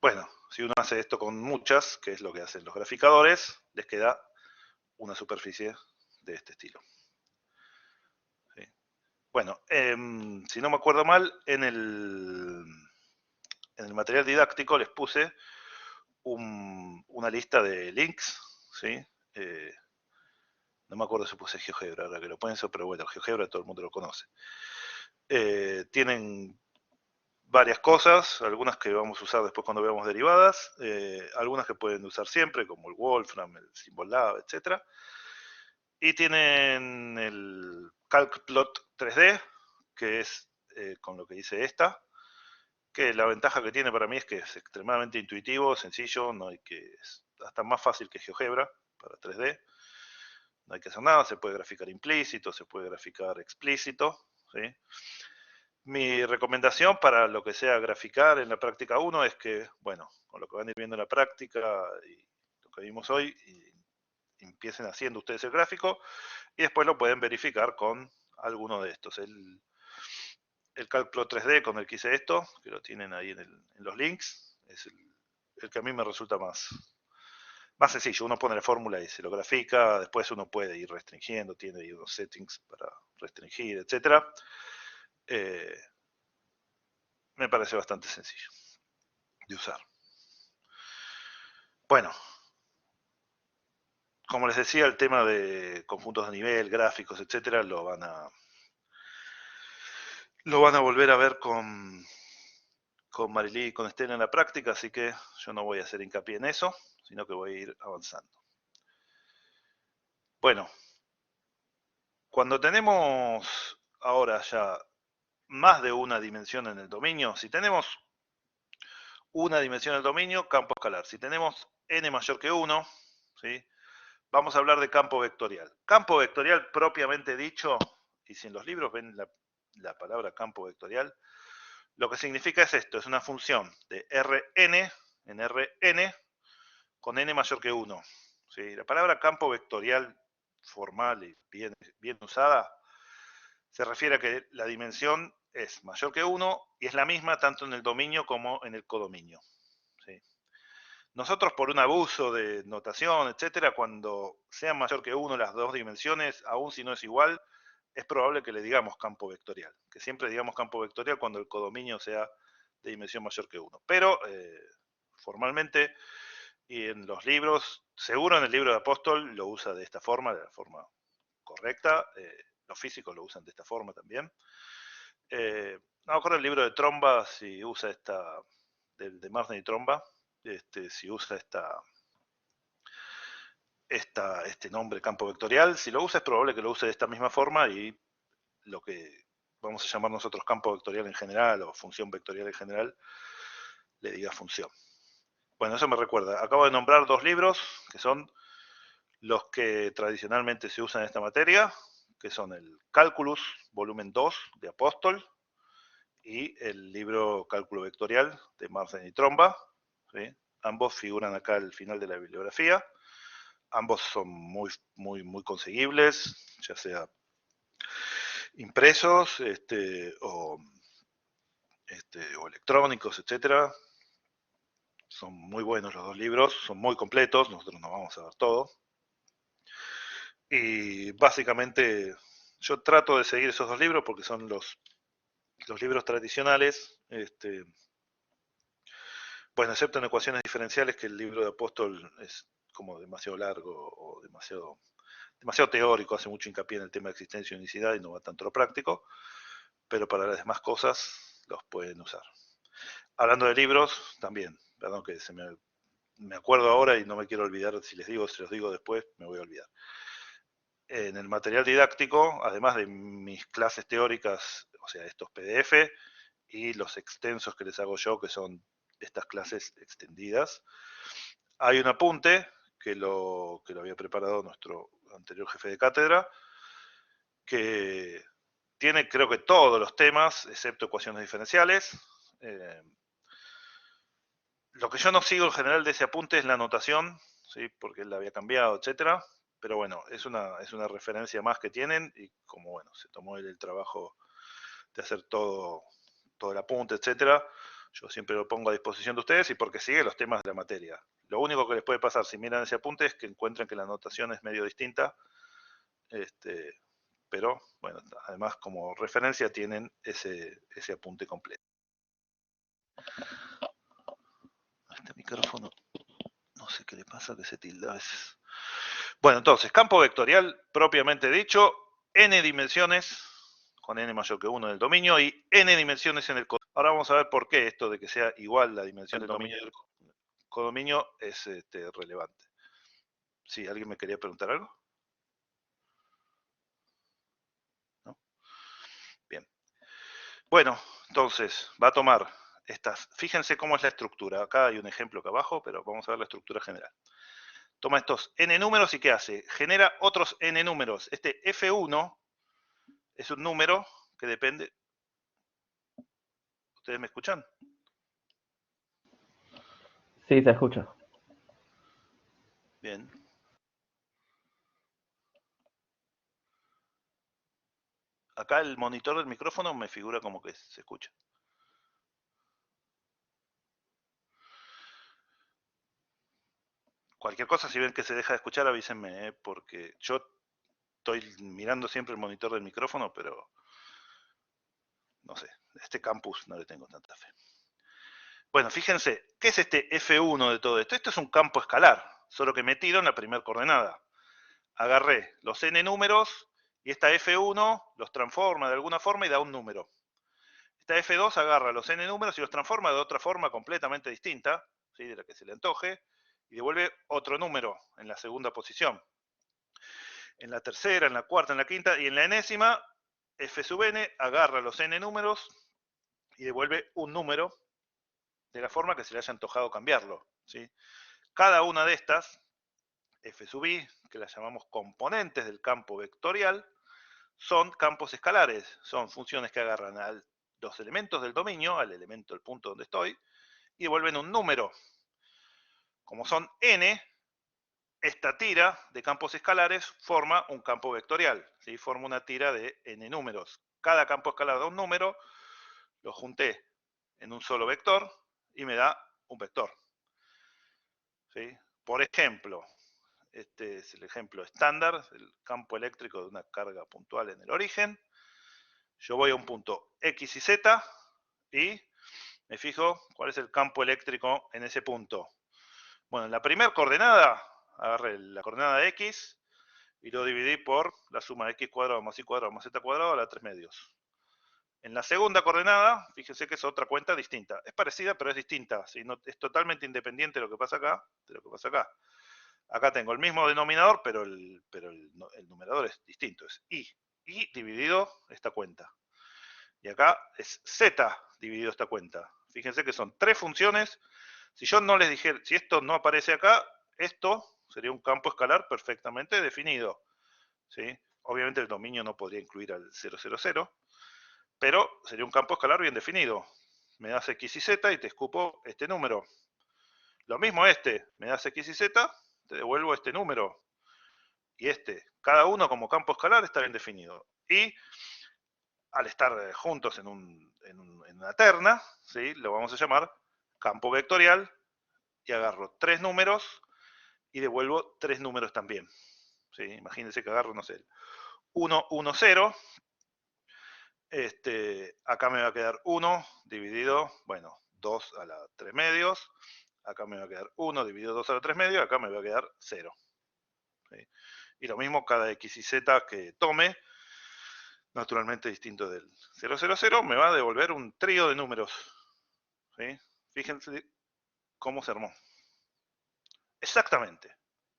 A: Bueno, si uno hace esto con muchas, que es lo que hacen los graficadores, les queda una superficie de este estilo. ¿Sí? Bueno, si no me acuerdo mal, en el material didáctico les puse una lista de links, ¿sí? No me acuerdo si puse GeoGebra, ahora que lo pienso, pero bueno, GeoGebra todo el mundo lo conoce. Tienen varias cosas, algunas que vamos a usar después cuando veamos derivadas, algunas que pueden usar siempre, como el Wolfram, el Symbollab, etc. Y tienen el CalcPlot 3D, que es con lo que hice esta, que la ventaja que tiene para mí es que es extremadamente intuitivo, sencillo, no hay que, es hasta más fácil que GeoGebra para 3D. No hay que hacer nada, se puede graficar implícito, se puede graficar explícito, ¿sí? Mi recomendación para lo que sea graficar en la práctica 1 es que, bueno, con lo que van a ir viendo en la práctica y lo que vimos hoy, empiecen haciendo ustedes el gráfico y después lo pueden verificar con alguno de estos. El CalcPlot 3D con el que hice esto, que lo tienen ahí en los links, es el que a mí me resulta más sencillo. Uno pone la fórmula y se lo grafica, después uno puede ir restringiendo, tiene ahí unos settings para restringir, etc. Me parece bastante sencillo de usar. Bueno, como les decía, el tema de conjuntos de nivel, gráficos, etcétera, lo van a Lo van a volver a ver con Marilí y con Estela en la práctica, así que yo no voy a hacer hincapié en eso, sino que voy a ir avanzando. Bueno, cuando tenemos ahora ya más de una dimensión en el dominio, si tenemos una dimensión en el dominio, campo escalar. Si tenemos n mayor que 1, ¿sí? Vamos a hablar de campo vectorial. Campo vectorial propiamente dicho, y si en los libros ven la palabra campo vectorial, lo que significa es esto, es una función de Rn en Rn con n mayor que 1. ¿Sí? La palabra campo vectorial formal y bien usada se refiere a que la dimensión es mayor que 1 y es la misma tanto en el dominio como en el codominio. ¿Sí? Nosotros por un abuso de notación, etcétera, cuando sean mayor que 1 las dos dimensiones, aun si no es igual, es probable que le digamos campo vectorial, que siempre digamos campo vectorial cuando el codominio sea de dimensión mayor que 1. Pero formalmente y en los libros, seguro en el libro de Apóstol lo usa de esta forma, de la forma correcta, los físicos lo usan de esta forma también. No me acuerdo el libro de Tromba si usa esta, de Marsden y Tromba, si usa este nombre campo vectorial. Si lo usa es probable que lo use de esta misma forma y lo que vamos a llamar nosotros campo vectorial en general o función vectorial en general le diga función. Bueno, eso me recuerda. Acabo de nombrar dos libros que son los que tradicionalmente se usan en esta materia, que son el Calculus, volumen 2 de Apóstol, y el libro Cálculo Vectorial de Marsden y Tromba. ¿Sí? Ambos figuran acá al final de la bibliografía. Ambos son muy conseguibles, ya sea impresos o electrónicos, etcétera. Son muy buenos los dos libros, son muy completos, nosotros no vamos a ver todo. Y básicamente yo trato de seguir esos dos libros porque son los libros tradicionales, bueno, excepto en ecuaciones diferenciales, que el libro de Apóstol es como demasiado largo o demasiado teórico, hace mucho hincapié en el tema de existencia y unicidad y no va tanto a lo práctico, pero para las demás cosas los pueden usar. Hablando de libros, también, perdón que me acuerdo ahora y no me quiero olvidar, si los digo después, me voy a olvidar. En el material didáctico, además de mis clases teóricas, o sea, estos PDF y los extensos que les hago yo, que son estas clases extendidas, hay un apunte que lo había preparado nuestro anterior jefe de cátedra, que tiene creo que todos los temas, excepto ecuaciones diferenciales. Lo que yo no sigo en general de ese apunte es la anotación, ¿sí? Porque él la había cambiado, etcétera. Pero bueno, es una referencia más que tienen y como bueno, se tomó él el trabajo de hacer todo el apunte, etcétera. Yo siempre lo pongo a disposición de ustedes y porque sigue los temas de la materia. Lo único que les puede pasar si miran ese apunte es que encuentren que la anotación es medio distinta, pero bueno, además como referencia tienen ese apunte completo. Este micrófono, no sé qué le pasa, que se tilda a veces. Bueno, entonces, campo vectorial propiamente dicho, n dimensiones, con n mayor que 1 en el dominio y n dimensiones en el codominio. Ahora vamos a ver por qué esto de que sea igual la dimensión del dominio y del codominio es relevante. ¿Sí? ¿Alguien me quería preguntar algo? ¿No? Bien. Bueno, entonces, va a tomar estas. Fíjense cómo es la estructura. Acá hay un ejemplo acá abajo, pero vamos a ver la estructura general. Toma estos n números y ¿qué hace? Genera otros n números. Este F1 es un número que depende. ¿Ustedes me escuchan?
B: Sí, se escucha.
A: Bien. Acá el monitor del micrófono me figura como que se escucha. Cualquier cosa, si ven que se deja de escuchar, avísenme, porque yo estoy mirando siempre el monitor del micrófono, pero no sé, este campus no le tengo tanta fe. Bueno, fíjense, ¿qué es este F1 de todo esto? Esto es un campo escalar, solo que metido en la primera coordenada. Agarré los n números y esta F1 los transforma de alguna forma y da un número. esta F2 agarra los n números y los transforma de otra forma completamente distinta, ¿sí? De la que se le antoje, y devuelve otro número en la segunda posición. En la tercera, en la cuarta, en la quinta y en la enésima, F sub n agarra los n números y devuelve un número de la forma que se le haya antojado cambiarlo, ¿sí? Cada una de estas, F sub i, que las llamamos componentes del campo vectorial, son campos escalares, son funciones que agarran a los elementos del dominio, al elemento del punto donde estoy, y devuelven un número. Como son n, esta tira de campos escalares forma un campo vectorial, ¿sí? Forma una tira de n números. Cada campo escalar da un número, lo junté en un solo vector y me da un vector, ¿sí? Por ejemplo, este es el ejemplo estándar, el campo eléctrico de una carga puntual en el origen. Yo voy a un punto X y Z y me fijo cuál es el campo eléctrico en ese punto. Bueno, en la primera coordenada, agarré la coordenada de X y lo dividí por la suma de X cuadrado más Y cuadrado más Z cuadrado a la 3 medios. En la segunda coordenada, fíjense que es otra cuenta distinta. Es parecida, pero es distinta. ¿Sí? No, es totalmente independiente de lo que pasa acá de lo que pasa acá. Acá tengo el mismo denominador, pero el numerador es distinto. Es Y. Y dividido esta cuenta. Y acá es Z dividido esta cuenta. Fíjense que son tres funciones. Si yo no les dijera, si esto no aparece acá, esto sería un campo escalar perfectamente definido, ¿sí? Obviamente el dominio no podría incluir al 000, pero sería un campo escalar bien definido. Me das X y Z y te escupo este número. Lo mismo este, me das X y Z, te devuelvo este número. Y este, cada uno como campo escalar está bien definido. Y al estar juntos en una terna, ¿sí? Lo vamos a llamar campo vectorial y agarro tres números y devuelvo tres números también. ¿Sí? Imagínense que agarro, no sé, 1, 1, 0. Acá me va a quedar 1 dividido, bueno, 2 a la 3 medios. Acá me va a quedar 1 dividido 2 a la 3 medios. Acá me va a quedar 0. ¿Sí? Y lo mismo cada x y z que tome, naturalmente distinto del 000, me va a devolver un trío de números. ¿Sí? Fíjense cómo se armó. Exactamente.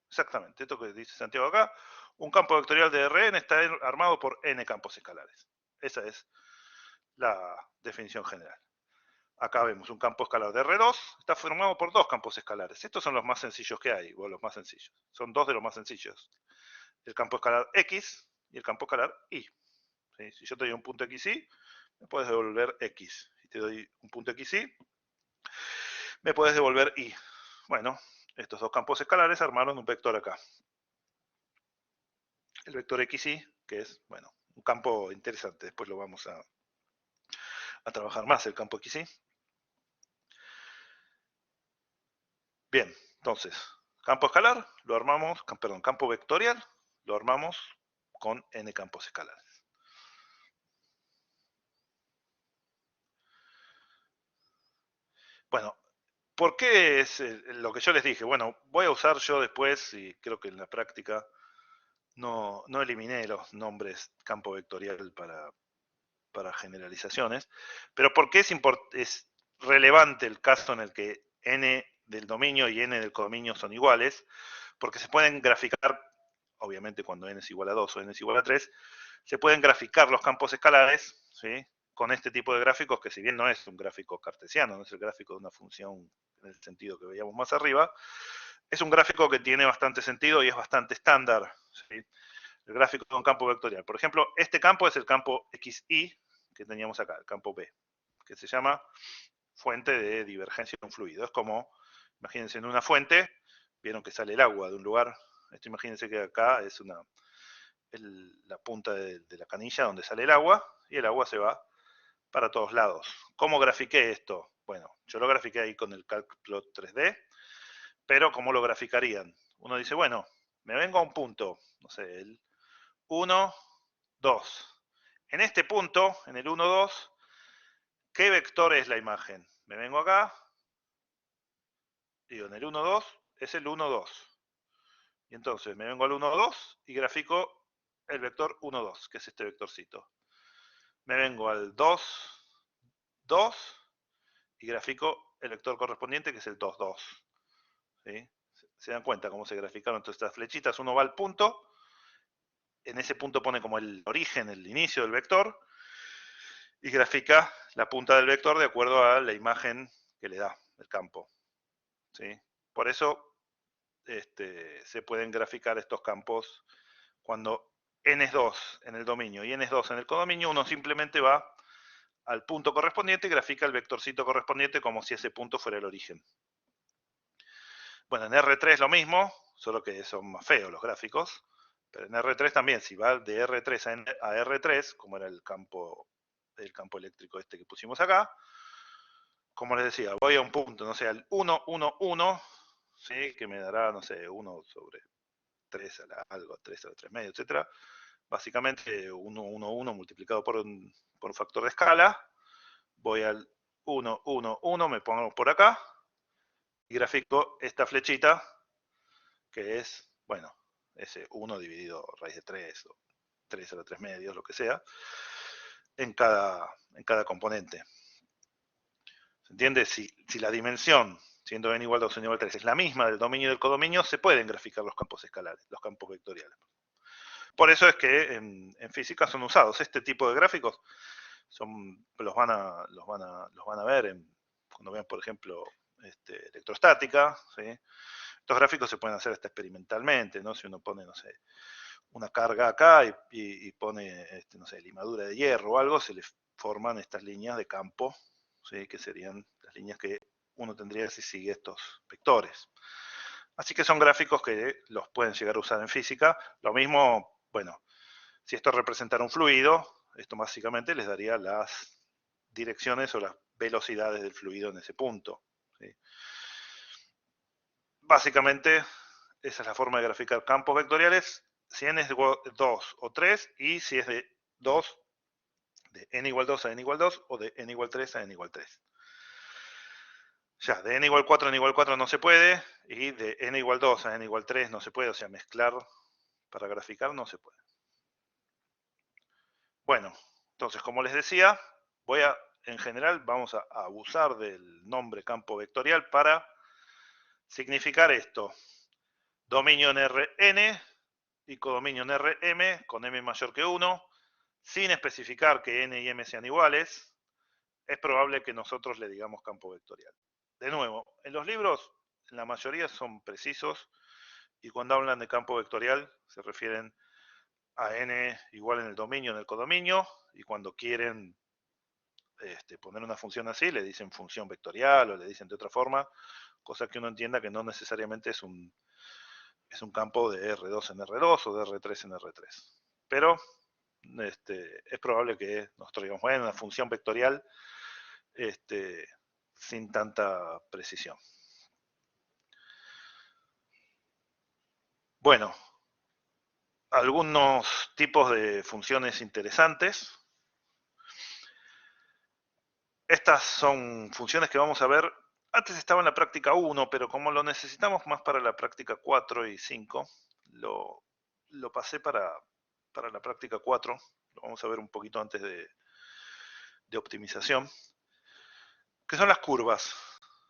A: Exactamente. Esto que dice Santiago acá. Un campo vectorial de Rn está armado por n campos escalares. Esa es la definición general. Acá vemos un campo escalar de R2. Está formado por dos campos escalares. Estos son los más sencillos que hay, o los más sencillos. Son dos de los más sencillos. El campo escalar X y el campo escalar Y. ¿Sí? Si yo te doy un punto XY, me puedes devolver X. Si te doy un punto XY, me puedes devolver Y. Bueno, estos dos campos escalares armaron un vector acá. El vector XY, que es, bueno, un campo interesante. Después lo vamos a trabajar más, el campo XY. Bien, entonces, campo escalar, lo armamos, perdón, campo vectorial, lo armamos con n campos escalares. Bueno, ¿por qué es lo que yo les dije? Bueno, voy a usar yo después, y creo que en la práctica no eliminé los nombres campo vectorial para generalizaciones, pero ¿por qué es relevante el caso en el que n del dominio y n del codominio son iguales? Porque se pueden graficar, obviamente cuando n es igual a 2 o n es igual a 3, se pueden graficar los campos escalares, ¿sí? Con este tipo de gráficos, que si bien no es un gráfico cartesiano, no es el gráfico de una función en el sentido que veíamos más arriba, es un gráfico que tiene bastante sentido y es bastante estándar, ¿sí? El gráfico de un campo vectorial. Por ejemplo, este campo es el campo XY que teníamos acá, el campo B, que se llama fuente de divergencia de un fluido. Es como, imagínense en una fuente, vieron que sale el agua de un lugar. Esto imagínense que acá es la punta de la canilla donde sale el agua y el agua se va para todos lados. ¿Cómo grafiqué esto? Bueno, yo lo grafiqué ahí con el cálculo 3D, pero ¿cómo lo graficarían? Uno dice, bueno, me vengo a un punto, no sé, el 1, 2. En este punto, en el 1, 2, ¿qué vector es la imagen? Me vengo acá, digo, en el 1, 2 es el 1, 2. Y entonces me vengo al 1, 2 y grafico el vector 1, 2, que es este vectorcito. Me vengo al 2, 2 y grafico el vector correspondiente, que es el 2, 2. ¿Sí? ¿Se dan cuenta cómo se graficaron todas estas flechitas? Uno va al punto, en ese punto pone como el origen, el inicio del vector, y grafica la punta del vector de acuerdo a la imagen que le da el campo. ¿Sí? Por eso se pueden graficar estos campos cuando n es 2 en el dominio y n es 2 en el codominio. Uno simplemente va al punto correspondiente y grafica el vectorcito correspondiente como si ese punto fuera el origen. Bueno, en R3 lo mismo, solo que son más feos los gráficos, pero en R3 también, si va de R3 a R3, como era el campo eléctrico este que pusimos acá, como les decía, voy a un punto, no sé, al 1, 1, 1, ¿sí? Que me dará, no sé, 1 sobre 3 a la algo, 3 a la 3 medio, etc. Básicamente 1, 1, 1 multiplicado por un factor de escala, voy al 1, 1, 1, me pongo por acá, y grafico esta flechita, que es, bueno, ese 1 dividido raíz de 3, o 3 a la 3 medios, lo que sea, en cada componente. ¿Se entiende? Si la dimensión, siendo n igual a 2 n igual a 3, es la misma del dominio y del codominio, se pueden graficar los campos escalares, los campos vectoriales. Por eso es que en física son usados. Este tipo de gráficos los van a ver cuando vean, por ejemplo, electrostática, ¿sí? Estos gráficos se pueden hacer hasta experimentalmente, ¿no? Si uno pone, no sé, una carga acá y pone, no sé, limadura de hierro o algo, se le forman estas líneas de campo, ¿sí? Que serían las líneas que uno tendría si sigue estos vectores. Así que son gráficos que los pueden llegar a usar en física. Lo mismo, bueno, si esto representara un fluido, esto básicamente les daría las direcciones o las velocidades del fluido en ese punto, ¿sí? Básicamente, esa es la forma de graficar campos vectoriales, si n es de 2 o 3, y si es de 2, de n igual 2 a n igual 2, o de n igual 3 a n igual 3. Ya, de n igual 4 a n igual 4 no se puede, y de n igual 2 a n igual 3 no se puede, o sea, mezclar para graficar no se puede. Bueno, entonces, como les decía, en general, vamos a abusar del nombre campo vectorial para significar esto. Dominio en Rn y codominio en Rm con m mayor que 1, sin especificar que n y m sean iguales, es probable que nosotros le digamos campo vectorial. De nuevo, en los libros, la mayoría son precisos, y cuando hablan de campo vectorial se refieren a n igual en el dominio, en el codominio, y cuando quieren poner una función así, le dicen función vectorial o le dicen de otra forma, cosa que uno entienda que no necesariamente es un campo de R2 en R2 o de R3 en R3. Pero es probable que nosotros digamos, bueno, una función vectorial sin tanta precisión. Bueno, algunos tipos de funciones interesantes. Estas son funciones que vamos a ver. Antes estaba en la práctica 1, pero como lo necesitamos más para la práctica 4 y 5, lo pasé para la práctica 4. Lo vamos a ver un poquito antes de optimización. ¿Qué son las curvas?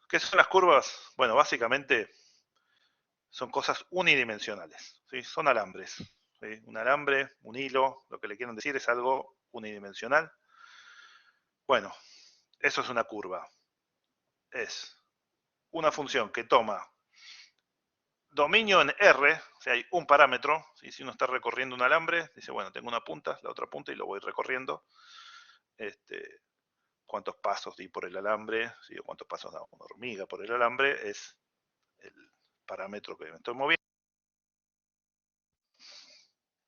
A: ¿Qué son las curvas? Bueno, básicamente son cosas unidimensionales, ¿sí? Son alambres, ¿sí? Un alambre, un hilo, lo que le quieren decir es algo unidimensional. Bueno, eso es una curva. Es una función que toma dominio en R, o sea, hay un parámetro, ¿sí? Si uno está recorriendo un alambre, dice, bueno, tengo una punta, la otra punta, y lo voy recorriendo. Cuántos pasos di por el alambre, ¿sí? O cuántos pasos da una hormiga por el alambre, es el parámetro que me estoy moviendo.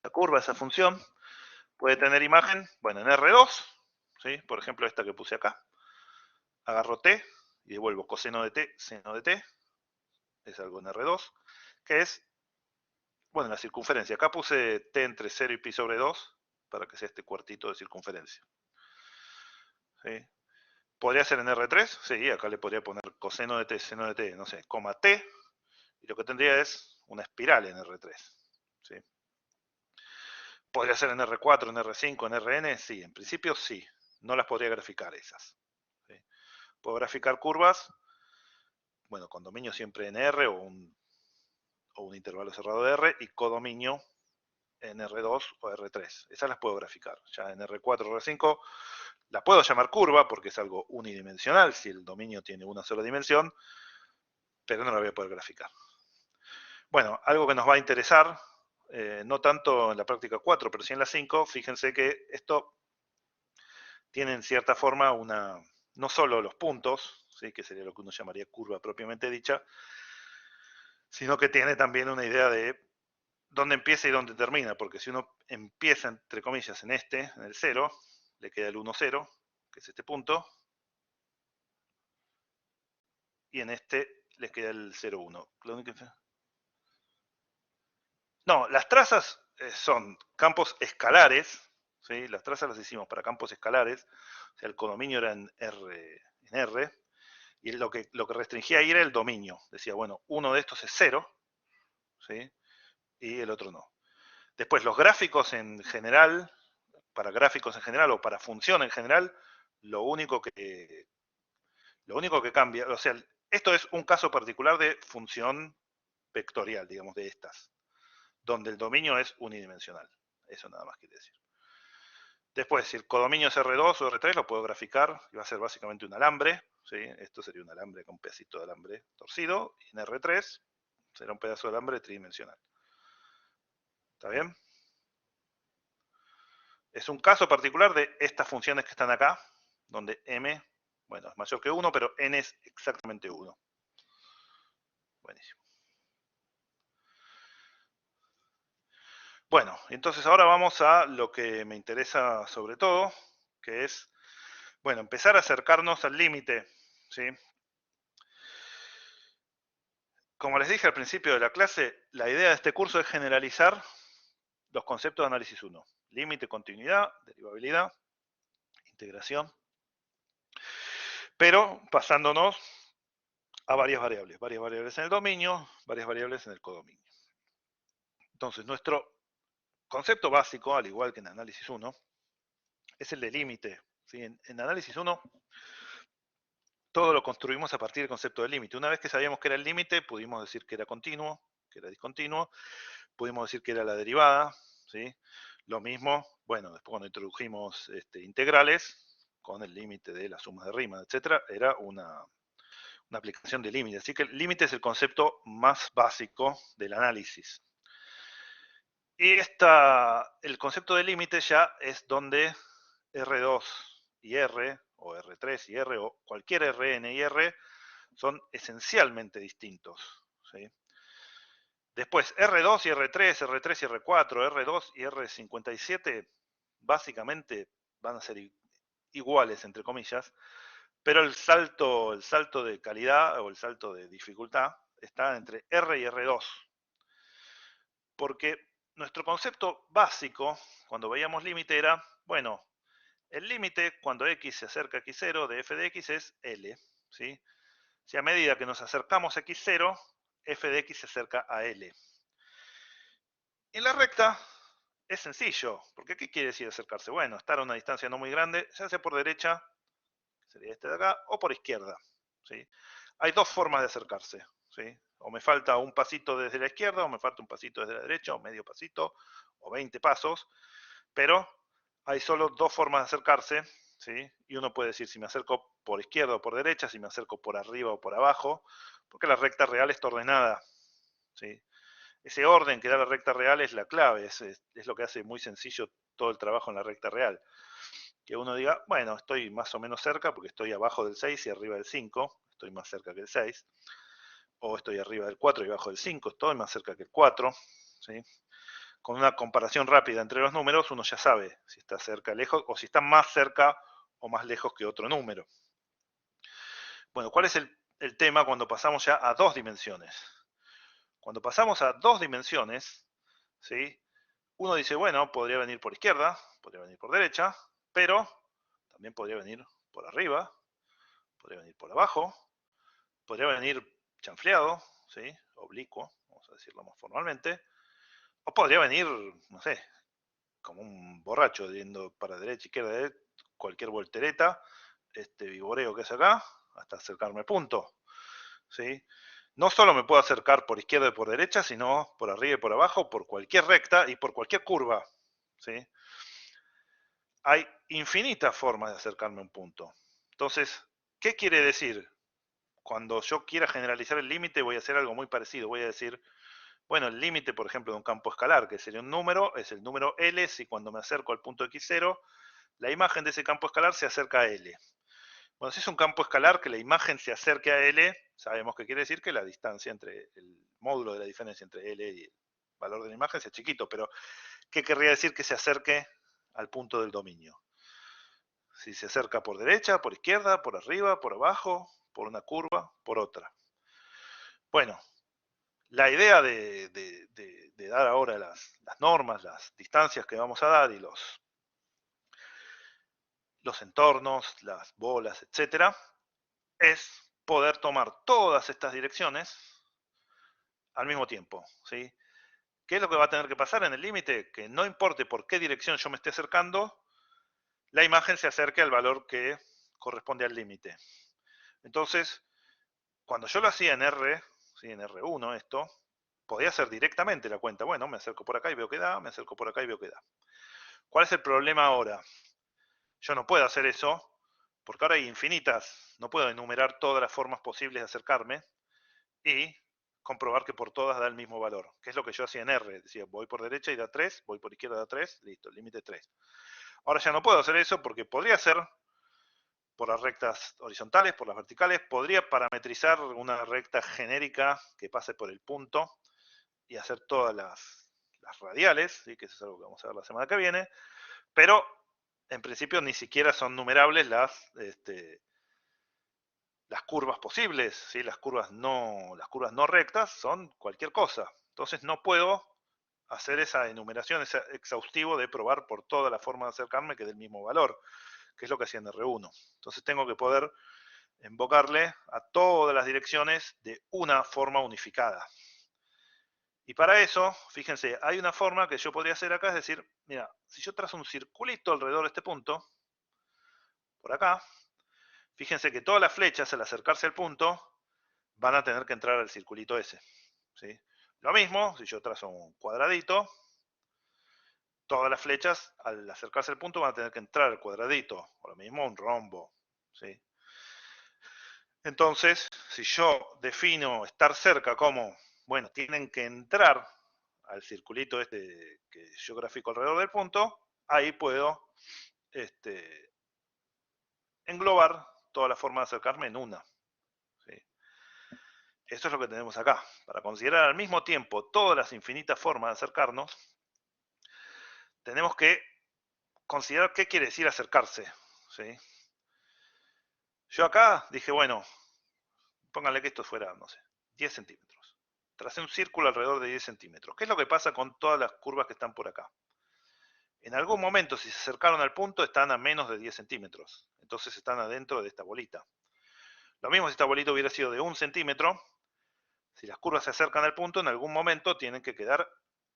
A: La curva, esa función, puede tener imagen, bueno, en R2, ¿sí? Por ejemplo, esta que puse acá. Agarro t y devuelvo coseno de t, seno de t, es algo en R2, que es, bueno, la circunferencia. Acá puse t entre 0 y pi sobre 2, para que sea este cuartito de circunferencia. ¿Sí? ¿Podría ser en R3? Sí, acá le podría poner coseno de t, seno de t, no sé, coma t, y lo que tendría es una espiral en R3. ¿Sí? ¿Podría ser en R4, en R5, en Rn? Sí, en principio sí. No las podría graficar esas. Puedo graficar curvas, bueno, con dominio siempre en R o un intervalo cerrado de R, y codominio en R2 o R3. Esas las puedo graficar. Ya en R4 o R5 la puedo llamar curva porque es algo unidimensional si el dominio tiene una sola dimensión, pero no la voy a poder graficar. Bueno, algo que nos va a interesar, no tanto en la práctica 4, pero sí en la 5, fíjense que esto tiene en cierta forma no solo los puntos, ¿sí? Que sería lo que uno llamaría curva propiamente dicha, sino que tiene también una idea de dónde empieza y dónde termina, porque si uno empieza, entre comillas, en el 0, le queda el 1, 0, que es este punto, y en este le queda el 0, 1. No, las trazas son campos escalares, ¿sí? Las trazas las hicimos para campos escalares, o sea, el codominio era en R, y lo que restringía ahí era el dominio. Decía, bueno, uno de estos es 0, ¿sí? Y el otro no. Después, los gráficos en general, para gráficos en general o para función en general, lo único que cambia, o sea, esto es un caso particular de función vectorial, digamos, de estas, donde el dominio es unidimensional. Eso nada más quiere decir. Después, si el codominio es R2 o R3, lo puedo graficar, y va a ser básicamente un alambre, ¿sí? Esto sería un alambre con un pedacito de alambre torcido, y en R3 será un pedazo de alambre tridimensional. ¿Está bien? Es un caso particular de estas funciones que están acá, donde m, bueno, es mayor que 1, pero n es exactamente 1. Buenísimo. Bueno, entonces ahora vamos a lo que me interesa sobre todo, que es, bueno, empezar a acercarnos al límite, ¿sí? Como les dije al principio de la clase, la idea de este curso es generalizar los conceptos de análisis 1. Límite, continuidad, derivabilidad, integración, pero pasándonos a varias variables en el dominio, varias variables en el codominio. Entonces, nuestro concepto básico, al igual que en análisis 1, es el de límite. ¿Sí? En análisis 1, todo lo construimos a partir del concepto de límite. Una vez que sabíamos que era el límite, pudimos decir que era continuo, que era discontinuo, pudimos decir que era la derivada, ¿sí? Lo mismo, bueno, después cuando introdujimos integrales, con el límite de la suma de rimas, etcétera, era una aplicación de límite. Así que el límite es el concepto más básico del análisis. Y el concepto de límite ya es donde R2 y R, o R3 y R, o cualquier Rn y R, son esencialmente distintos. ¿Sí? Después, R2 y R3, R3 y R4, R2 y R57, básicamente van a ser iguales, entre comillas, pero el salto de calidad o el salto de dificultad está entre R y R2. Porque nuestro concepto básico, cuando veíamos límite, era, bueno, el límite cuando x se acerca a x0 de f de x es L. ¿Sí? Si a medida que nos acercamos a x0, f de x se acerca a L. En la recta es sencillo, porque ¿qué quiere decir acercarse? Bueno, estar a una distancia no muy grande, ya sea por derecha, que sería este de acá, o por izquierda. ¿Sí? Hay dos formas de acercarse. ¿Sí? O me falta un pasito desde la izquierda, o me falta un pasito desde la derecha, o medio pasito, o 20 pasos, pero hay solo dos formas de acercarse, ¿sí? Y uno puede decir si me acerco por izquierda o por derecha, si me acerco por arriba o por abajo, porque la recta real está ordenada, ¿sí? Ese orden que da la recta real es la clave, es lo que hace muy sencillo todo el trabajo en la recta real. Que uno diga, bueno, estoy más o menos cerca porque estoy abajo del 6 y arriba del 5, estoy más cerca que el 6, o estoy arriba del 4 y abajo del 5, estoy más cerca que el 4, ¿sí? Con una comparación rápida entre los números, uno ya sabe si está cerca, lejos, o si está más cerca o más lejos que otro número. Bueno, ¿cuál es el tema cuando pasamos ya a dos dimensiones? Cuando pasamos a dos dimensiones, ¿sí? Uno dice, bueno, podría venir por izquierda, podría venir por derecha, pero también podría venir por arriba, podría venir por abajo, podría venir chanfleado, ¿sí? Oblicuo, vamos a decirlo más formalmente, o podría venir, no sé, como un borracho yendo para derecha, izquierda, cualquier voltereta, este viboreo que es acá, hasta acercarme al punto, ¿sí? No solo me puedo acercar por izquierda y por derecha, sino por arriba y por abajo, por cualquier recta y por cualquier curva, ¿sí? Hay infinitas formas de acercarme a un punto. Entonces, ¿qué quiere decir? Cuando yo quiera generalizar el límite, voy a hacer algo muy parecido. Voy a decir, bueno, el límite, por ejemplo, de un campo escalar, que sería un número, es el número L, si cuando me acerco al punto x0, la imagen de ese campo escalar se acerca a L. Bueno, si es un campo escalar que la imagen se acerque a L, sabemos que quiere decir que la distancia entre el módulo de la diferencia entre L y el valor de la imagen sea chiquito, pero ¿qué querría decir que se acerque al punto del dominio? Si se acerca por derecha, por izquierda, por arriba, por abajo, por una curva, por otra. Bueno, la idea de dar ahora las normas, las distancias que vamos a dar y los entornos, las bolas, etcétera, es poder tomar todas estas direcciones al mismo tiempo, ¿sí? ¿Qué es lo que va a tener que pasar en el límite? Que no importe por qué dirección yo me esté acercando, la imagen se acerque al valor que corresponde al límite. Entonces, cuando yo lo hacía en R, ¿sí? En R1 esto, podía hacer directamente la cuenta. Bueno, me acerco por acá y veo que da, me acerco por acá y veo que da. ¿Cuál es el problema ahora? Yo no puedo hacer eso, porque ahora hay infinitas. No puedo enumerar todas las formas posibles de acercarme y comprobar que por todas da el mismo valor, que es lo que yo hacía en R. Decía, voy por derecha y da 3, voy por izquierda da 3, listo, el límite 3. Ahora ya no puedo hacer eso porque podría ser por las rectas horizontales, por las verticales, podría parametrizar una recta genérica que pase por el punto y hacer todas las radiales, ¿sí? Que eso es algo que vamos a ver la semana que viene, pero en principio ni siquiera son numerables las curvas posibles, ¿sí? Las curvas no rectas son cualquier cosa. Entonces no puedo hacer esa enumeración, ese exhaustivo de probar por toda la forma de acercarme que dé el mismo valor, que es lo que hacía en R1. Entonces tengo que poder invocarle a todas las direcciones de una forma unificada. Y para eso, fíjense, hay una forma que yo podría hacer acá, es decir, mira, si yo trazo un circulito alrededor de este punto, por acá, fíjense que todas las flechas al acercarse al punto van a tener que entrar al circulito ese, ¿sí? Lo mismo, si yo trazo un cuadradito, todas las flechas al acercarse al punto van a tener que entrar al cuadradito, o lo mismo un rombo, ¿sí? Entonces, si yo defino estar cerca como, bueno, tienen que entrar al circulito este que yo grafico alrededor del punto, ahí puedo englobar toda la forma de acercarme en una, ¿sí? Esto es lo que tenemos acá. Para considerar al mismo tiempo todas las infinitas formas de acercarnos, tenemos que considerar qué quiere decir acercarse, ¿sí? Yo acá dije, bueno, pónganle que esto fuera, no sé, 10 centímetros. Tracé un círculo alrededor de 10 centímetros. ¿Qué es lo que pasa con todas las curvas que están por acá? En algún momento, si se acercaron al punto, están a menos de 10 centímetros. Entonces están adentro de esta bolita. Lo mismo si esta bolita hubiera sido de 1 centímetro. Si las curvas se acercan al punto, en algún momento tienen que quedar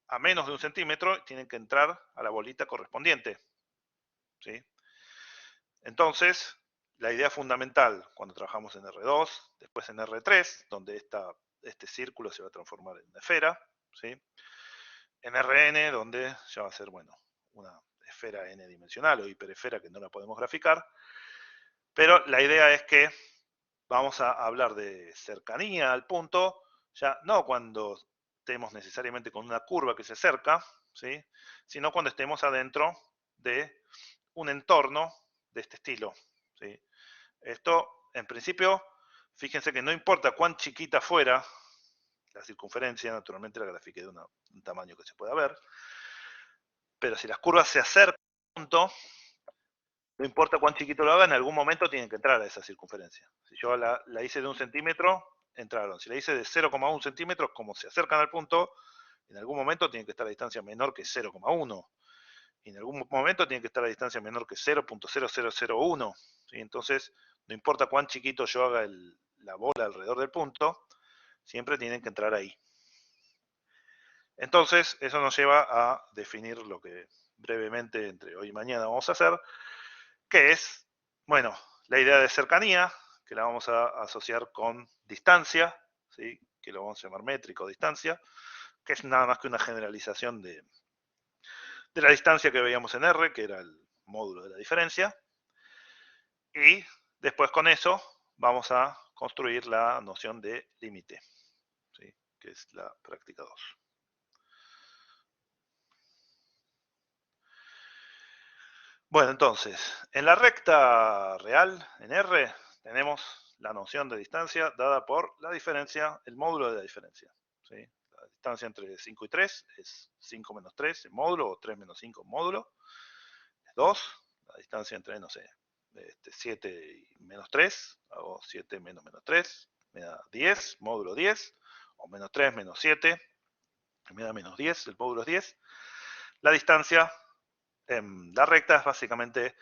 A: a menos de 1 centímetro y tienen que entrar a la bolita correspondiente, ¿sí? Entonces, la idea fundamental cuando trabajamos en R2, después en R3, donde este círculo se va a transformar en una esfera, ¿sí? En Rn, donde ya va a ser, bueno, una esfera n-dimensional o hiperesfera que no la podemos graficar, pero la idea es que vamos a hablar de cercanía al punto, ya no cuando estemos necesariamente con una curva que se acerca, ¿sí? Sino cuando estemos adentro de un entorno de este estilo, ¿sí? Esto, en principio, fíjense que no importa cuán chiquita fuera la circunferencia, naturalmente la grafiqué de un tamaño que se pueda ver, pero si las curvas se acercan al punto, no importa cuán chiquito lo haga, en algún momento tienen que entrar a esa circunferencia. Si yo la hice de 1 centímetro, entraron. Si la hice de 0,1 centímetros, como se acercan al punto, en algún momento tienen que estar a distancia menor que 0,1. Y en algún momento tienen que estar a distancia menor que 0.0001. ¿Sí? Entonces, no importa cuán chiquito yo haga la bola alrededor del punto, siempre tienen que entrar ahí. Entonces, eso nos lleva a definir lo que brevemente entre hoy y mañana vamos a hacer, que es, bueno, la idea de cercanía, que la vamos a asociar con distancia, ¿sí? Que lo vamos a llamar métrica o distancia, que es nada más que una generalización de la distancia que veíamos en R, que era el módulo de la diferencia. Y después con eso vamos a construir la noción de límite, ¿sí? Que es la práctica 2. Bueno, entonces, en la recta real, en R, tenemos la noción de distancia dada por la diferencia, el módulo de la diferencia, ¿sí? La distancia entre 5 y 3 es 5 menos 3 en módulo, o 3 menos 5 en módulo, es 2. La distancia entre, no sé, 7 y menos 3, hago 7 menos 3, me da 10, módulo 10, o menos 3 menos 7, me da menos 10, el módulo es 10. La distancia en la recta es básicamente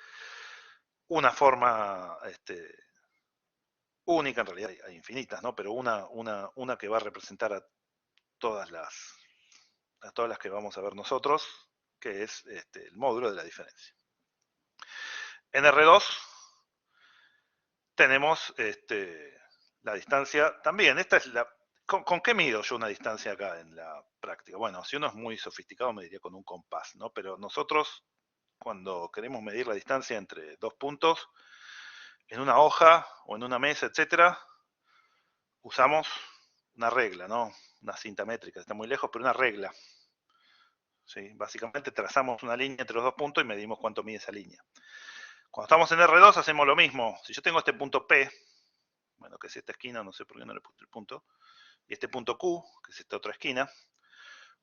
A: una forma única, en realidad hay infinitas, ¿no? Pero una que va a representar a todas las que vamos a ver nosotros, que es el módulo de la diferencia. En R2 tenemos la distancia también. Esta es ¿Con qué mido yo una distancia acá en la práctica? Bueno, si uno es muy sofisticado me diría con un compás, ¿no? Pero nosotros, cuando queremos medir la distancia entre dos puntos, en una hoja o en una mesa, etcétera, usamos una regla, ¿no? Una cinta métrica, está muy lejos, pero una regla. ¿Sí? Básicamente trazamos una línea entre los dos puntos y medimos cuánto mide esa línea. Cuando estamos en R2 hacemos lo mismo. Si yo tengo este punto P, bueno, que es esta esquina, no sé por qué no le puse el punto, y este punto Q, que es esta otra esquina,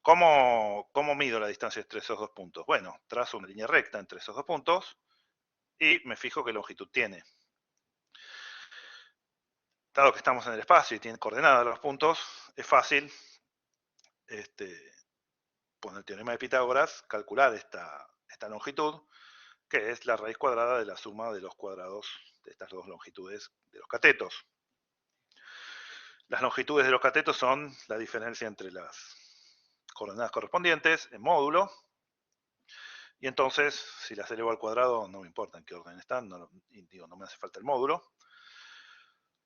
A: ¿cómo mido la distancia entre esos dos puntos? Bueno, trazo una línea recta entre esos dos puntos y me fijo qué longitud tiene. Dado que estamos en el espacio y tiene coordenadas los puntos, es fácil, con el teorema de Pitágoras, calcular esta longitud, que es la raíz cuadrada de la suma de los cuadrados de estas dos longitudes de los catetos. Las longitudes de los catetos son la diferencia entre las coordenadas correspondientes en módulo, y entonces, si las elevo al cuadrado, no me importa en qué orden están, no me hace falta el módulo.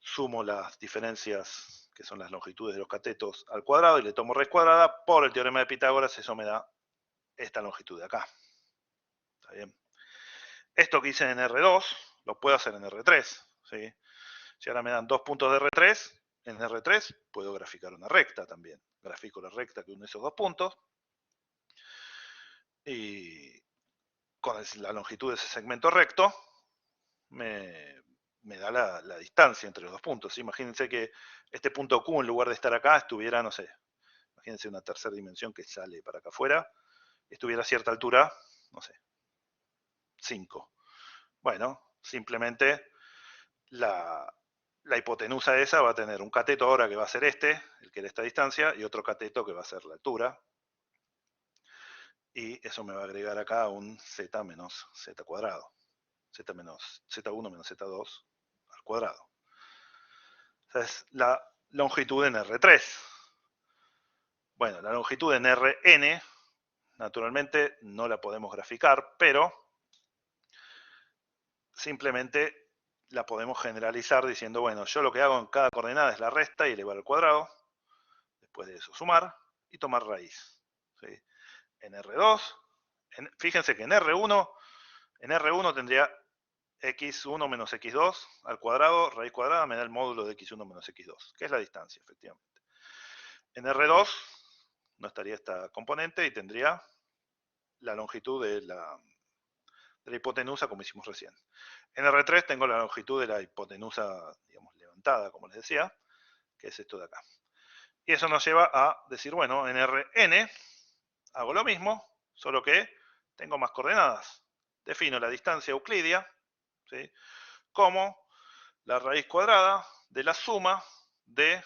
A: Sumo las diferencias, que son las longitudes de los catetos, al cuadrado y le tomo raíz cuadrada. Por el teorema de Pitágoras, eso me da esta longitud de acá. ¿Está bien? Esto que hice en R2, lo puedo hacer en R3. ¿Sí? Si ahora me dan dos puntos de R3, en R3 puedo graficar una recta también. Grafico la recta que une esos dos puntos. Y con la longitud de ese segmento recto, me da la distancia entre los dos puntos. Imagínense que este punto Q, en lugar de estar acá, estuviera, no sé, imagínense una tercera dimensión que sale para acá afuera, estuviera a cierta altura, no sé, 5. Bueno, simplemente la hipotenusa esa va a tener un cateto ahora que va a ser el que era esta distancia, y otro cateto que va a ser la altura. Y eso me va a agregar acá un z menos z cuadrado. Z1 menos z2 al cuadrado. Esa es la longitud en R3. Bueno, la longitud en Rn, naturalmente no la podemos graficar, pero simplemente la podemos generalizar diciendo, bueno, yo lo que hago en cada coordenada es la resta y elevar al cuadrado, después de eso sumar y tomar raíz. ¿Sí? En R2, fíjense que en R1 tendría x1 menos x2 al cuadrado, raíz cuadrada me da el módulo de x1 menos x2, que es la distancia, efectivamente. En R2 no estaría esta componente y tendría la longitud de la hipotenusa, como hicimos recién. En R3 tengo la longitud de la hipotenusa, digamos, levantada, como les decía, que es esto de acá. Y eso nos lleva a decir, bueno, en Rn hago lo mismo, solo que tengo más coordenadas. Defino la distancia euclidia, ¿sí?, como la raíz cuadrada de la suma de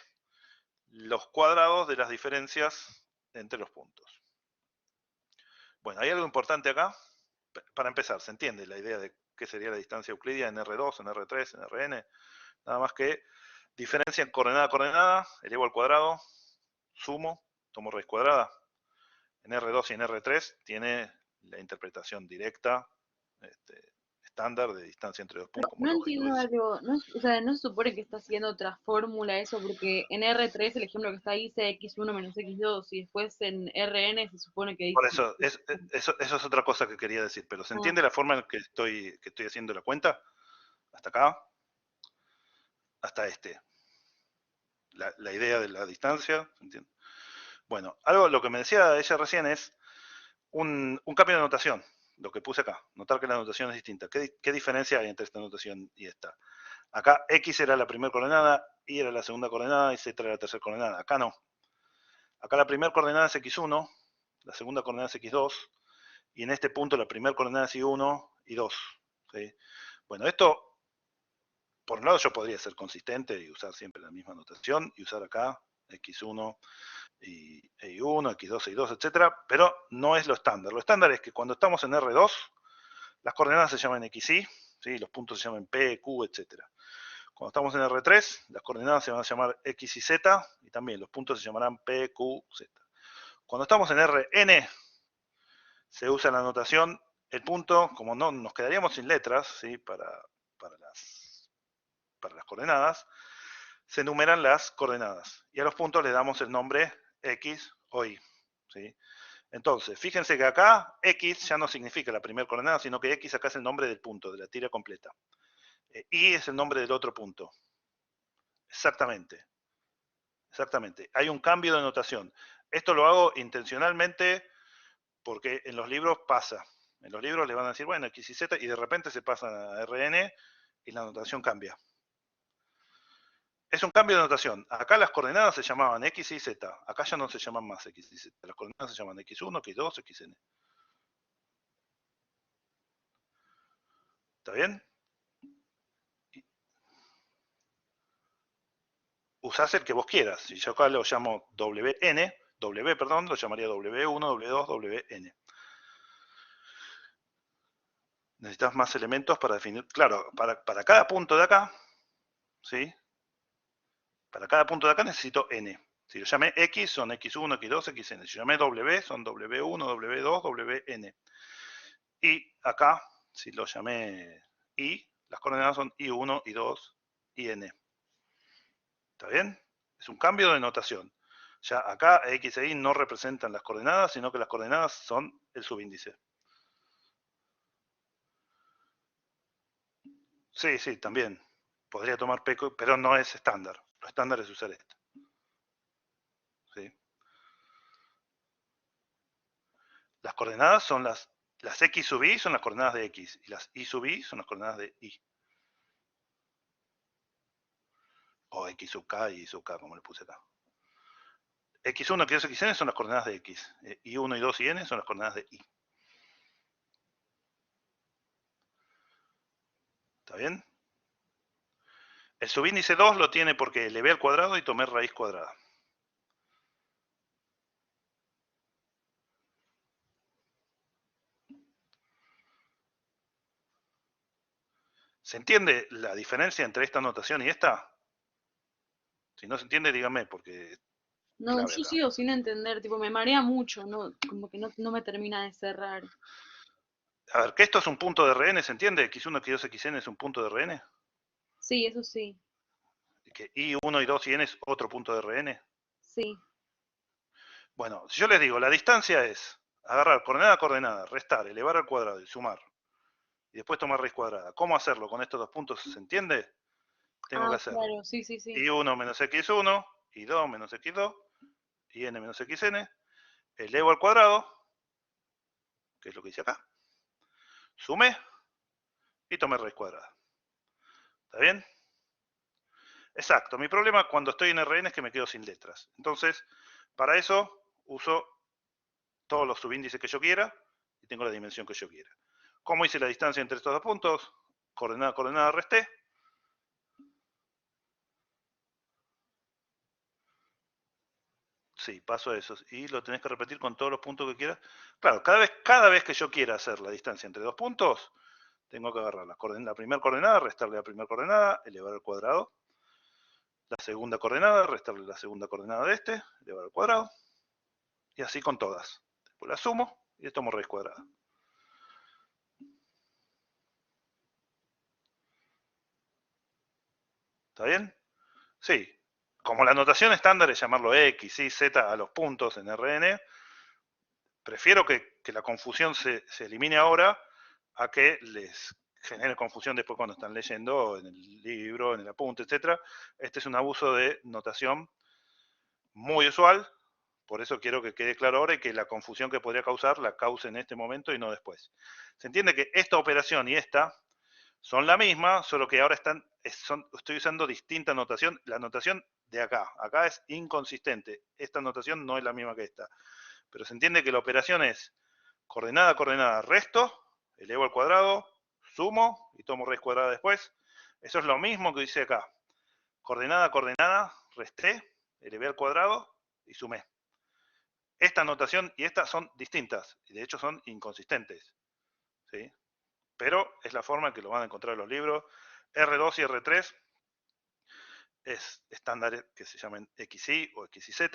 A: los cuadrados de las diferencias entre los puntos. Bueno, hay algo importante acá. Para empezar, ¿se entiende la idea de qué sería la distancia euclidia en R2, en R3, en Rn? Nada más que diferencia en coordenada a coordenada, elevo al cuadrado, sumo, tomo raíz cuadrada. En R2 y en R3 tiene la interpretación directa, estándar de distancia entre dos
C: Pero
A: puntos, como
C: no
A: lógico
C: entiendo
A: es.
C: algo, no, o sea, no se supone que está haciendo otra fórmula eso, porque en R3 el ejemplo que está ahí dice x1 menos x2, y después en Rn se supone que
A: Por
C: dice...
A: eso, eso es otra cosa que quería decir, pero ¿se
C: Ah,
A: entiende la forma en que estoy haciendo la cuenta? Hasta acá, hasta este. La idea de la distancia, ¿se entiende? Bueno, lo que me decía ella recién es un cambio de notación, lo que puse acá, notar que la notación es distinta. ¿Qué diferencia hay entre esta notación y esta? Acá X era la primera coordenada, Y era la segunda coordenada y Z era la tercera coordenada. Acá no. Acá la primera coordenada es X1, la segunda coordenada es X2, y en este punto la primera coordenada es Y1 y 2. ¿Sí? Bueno, esto, por un lado yo podría ser consistente y usar siempre la misma notación y usar acá X1 y Y1, X2, Y2, etcétera, pero no es lo estándar. Lo estándar es que cuando estamos en R2, las coordenadas se llaman XY, ¿sí? Los puntos se llaman P, Q, etcétera. Cuando estamos en R3, las coordenadas se van a llamar X y Z, y también los puntos se llamarán P, Q, Z. Cuando estamos en Rn, se usa la notación, el punto, como no nos quedaríamos sin letras, ¿sí? para las coordenadas, se enumeran las coordenadas, y a los puntos le damos el nombre X o Y. ¿Sí? Entonces, fíjense que acá X ya no significa la primera coordenada, sino que X acá es el nombre del punto, de la tira completa. Y es el nombre del otro punto. Exactamente. Exactamente. Hay un cambio de notación. Esto lo hago intencionalmente porque en los libros pasa. En los libros le van a decir, bueno, X y Z, y de repente se pasan a RN y la notación cambia. Es un cambio de notación. Acá las coordenadas se llamaban X y Z. Acá ya no se llaman más X y Z. Las coordenadas se llaman X1, X2, XN. ¿Está bien? Usás el que vos quieras. Si yo acá lo llamo W, perdón, lo llamaría W1, W2, WN. Necesitas más elementos para definir. Claro, para cada punto de acá, ¿sí? Para cada punto de acá necesito N. Si lo llamé X, son X1, X2, XN. Si lo llamé W, son W1, W2, WN. Y acá, si lo llamé Y, las coordenadas son I1, I2, IN. ¿Está bien? Es un cambio de notación. Ya acá X e Y no representan las coordenadas, sino que las coordenadas son el subíndice. Sí, sí, también. Podría tomar P, pero no es estándar. Lo estándar es usar esto. ¿Sí? Las coordenadas son las X sub Y son las coordenadas de X, y las Y sub Y son las coordenadas de Y. O X sub K y Y sub K, como le puse acá. X1, X2, XN son las coordenadas de X. Y1, Y2 y N son las coordenadas de Y. ¿Está bien? El subíndice 2 lo tiene porque elevé al cuadrado y tomé raíz cuadrada. ¿Se entiende la diferencia entre esta notación y esta? Si no se entiende, dígame, porque es
C: no,
A: clave
C: yo
A: acá.
C: sigo sin entender, tipo, me marea mucho, no, como que no me termina de cerrar.
A: A ver, que esto es un punto de Rn, ¿se entiende? X1, X2, XN es un punto de Rn.
C: Sí, eso sí,
A: Que Y1, Y2 y N es otro punto de Rn.
C: sí.
A: Bueno, si yo les digo, la distancia es agarrar coordenada a coordenada, restar, elevar al cuadrado y sumar. Y después tomar raíz cuadrada. ¿Cómo hacerlo con estos dos puntos? ¿Se entiende? Tengo que
C: Ah,
A: hacer
C: claro, sí, sí, sí.
A: Y1 menos X1, Y2 menos X2, y N menos XN. Elevo al cuadrado, que es lo que hice acá. Sumé y tomé raíz cuadrada. ¿Está bien? Exacto. Mi problema cuando estoy en Rn es que me quedo sin letras. Entonces, para eso uso todos los subíndices que yo quiera y tengo la dimensión que yo quiera. ¿Cómo hice la distancia entre estos dos puntos? Coordenada, coordenada, resté. Sí, paso a eso. Y lo tenés que repetir con todos los puntos que quieras. Claro, cada vez que yo quiera hacer la distancia entre dos puntos, tengo que agarrar la primera coordenada, restarle la primera coordenada, elevar al cuadrado. La segunda coordenada, restarle la segunda coordenada de este, elevar al cuadrado. Y así con todas. Después la sumo y le tomo raíz cuadrada. ¿Está bien? Sí. Como la notación estándar es llamarlo X, Y, Z a los puntos en RN, prefiero que la confusión se elimine ahora a que les genere confusión después cuando están leyendo en el libro, en el apunte, etc. Este es un abuso de notación muy usual, por eso quiero que quede claro ahora y que la confusión que podría causar la cause en este momento y no después. Se entiende que esta operación y esta son la misma, solo que ahora estoy usando distinta notación. La notación de acá es inconsistente. Esta notación no es la misma que esta. Pero se entiende que la operación es coordenada, coordenada, resto, elevo al cuadrado, sumo y tomo raíz cuadrada después. Eso es lo mismo que dice acá. Coordenada, coordenada, resté, elevé al cuadrado y sumé. Esta notación y esta son distintas, y de hecho son inconsistentes, ¿sí? Pero es la forma en que lo van a encontrar en los libros. R2 y R3 es estándar que se llamen XY o XYZ.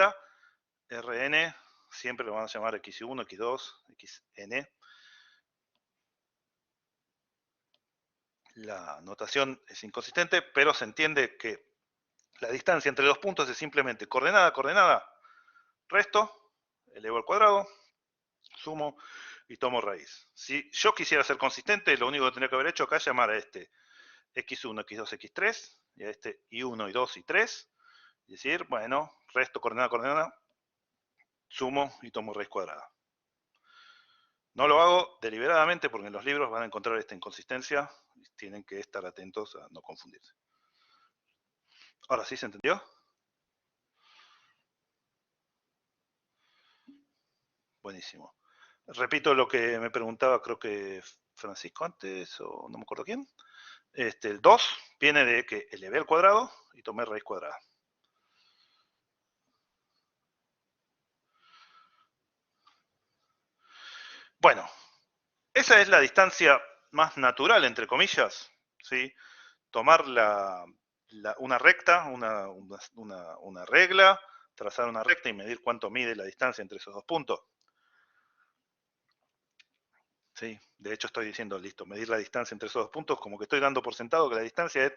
A: RN siempre lo van a llamar XY1, X2, XN. La notación es inconsistente, pero se entiende que la distancia entre dos puntos es simplemente coordenada, coordenada, resto, elevo al cuadrado, sumo y tomo raíz. Si yo quisiera ser consistente, lo único que tendría que haber hecho acá es llamar a este x1, x2, x3, y a este y1, y2, y 3, y decir, bueno, resto, coordenada, coordenada, sumo y tomo raíz cuadrada. No lo hago deliberadamente porque en los libros van a encontrar esta inconsistencia y tienen que estar atentos a no confundirse. Ahora sí, ¿se entendió? Buenísimo. Repito lo que me preguntaba, creo que Francisco antes, o no me acuerdo quién. El 2 viene de que elevé al cuadrado y tomé raíz cuadrada. Bueno, esa es la distancia más natural, entre comillas, ¿sí? Tomar una recta, una regla, trazar una recta y medir cuánto mide la distancia entre esos dos puntos. Sí, de hecho estoy diciendo, listo, medir la distancia entre esos dos puntos, como que estoy dando por sentado que la distancia es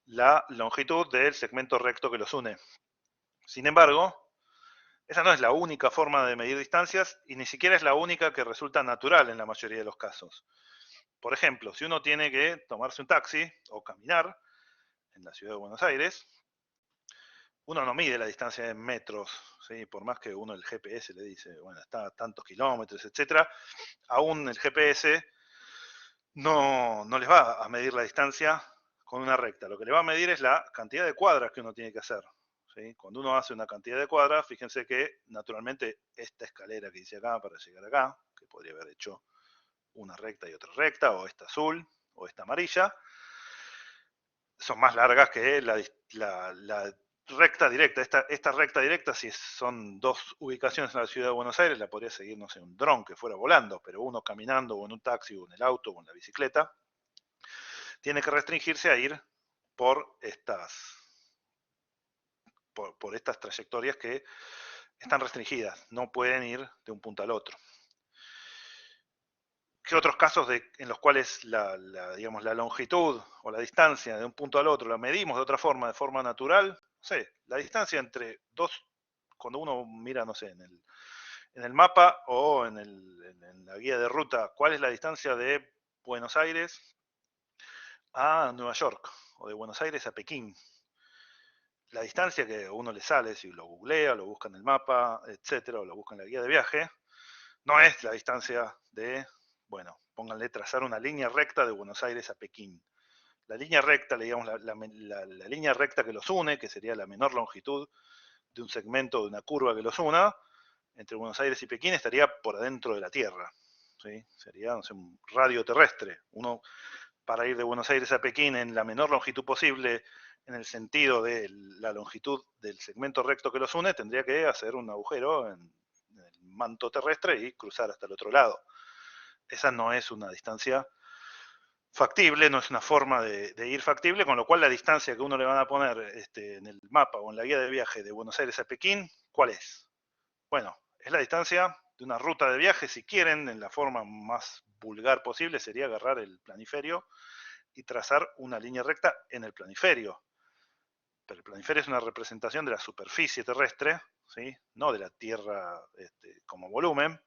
A: la longitud del segmento recto que los une. Sin embargo, esa no es la única forma de medir distancias y ni siquiera es la única que resulta natural en la mayoría de los casos. Por ejemplo, si uno tiene que tomarse un taxi o caminar en la ciudad de Buenos Aires, uno no mide la distancia en metros, ¿sí? Por más que uno el GPS le dice, bueno, está a tantos kilómetros, etc., aún el GPS no les va a medir la distancia con una recta. Lo que le va a medir es la cantidad de cuadras que uno tiene que hacer. ¿Sí? Cuando uno hace una cantidad de cuadras, fíjense que naturalmente esta escalera que hice acá para llegar acá, que podría haber hecho una recta y otra recta, o esta azul, o esta amarilla, son más largas que la recta directa. Esta recta directa, si son dos ubicaciones en la ciudad de Buenos Aires, la podría seguir, no sé, un dron que fuera volando, pero uno caminando, o en un taxi, o en el auto, o en la bicicleta, tiene que restringirse a ir por estas trayectorias que están restringidas, no pueden ir de un punto al otro. ¿Qué otros casos en los cuales digamos, la longitud o la distancia de un punto al otro la medimos de otra forma, de forma natural? No sé, la distancia entre dos, cuando uno mira, no sé, en el mapa o en la guía de ruta, ¿cuál es la distancia de Buenos Aires a Nueva York? O de Buenos Aires a Pekín. La distancia que a uno le sale, si lo googlea, lo busca en el mapa, etcétera, o lo busca en la guía de viaje, no es la distancia de, bueno, pónganle trazar una línea recta de Buenos Aires a Pekín. La línea recta, digamos, la línea recta que los une, que sería la menor longitud de un segmento de una curva que los una, entre Buenos Aires y Pekín estaría por adentro de la Tierra. ¿Sí? Sería, no sé, un radio terrestre. Uno, para ir de Buenos Aires a Pekín en la menor longitud posible, en el sentido de la longitud del segmento recto que los une, tendría que hacer un agujero en el manto terrestre y cruzar hasta el otro lado. Esa no es una distancia factible, no es una forma de ir factible, con lo cual la distancia que uno le van a poner en el mapa o en la guía de viaje de Buenos Aires a Pekín, ¿cuál es? Bueno, es la distancia de una ruta de viaje, si quieren, en la forma más vulgar posible, sería agarrar el planiferio y trazar una línea recta en el planiferio. pero el planiferio es una representación de la superficie terrestre, ¿sí? No de la Tierra como volumen.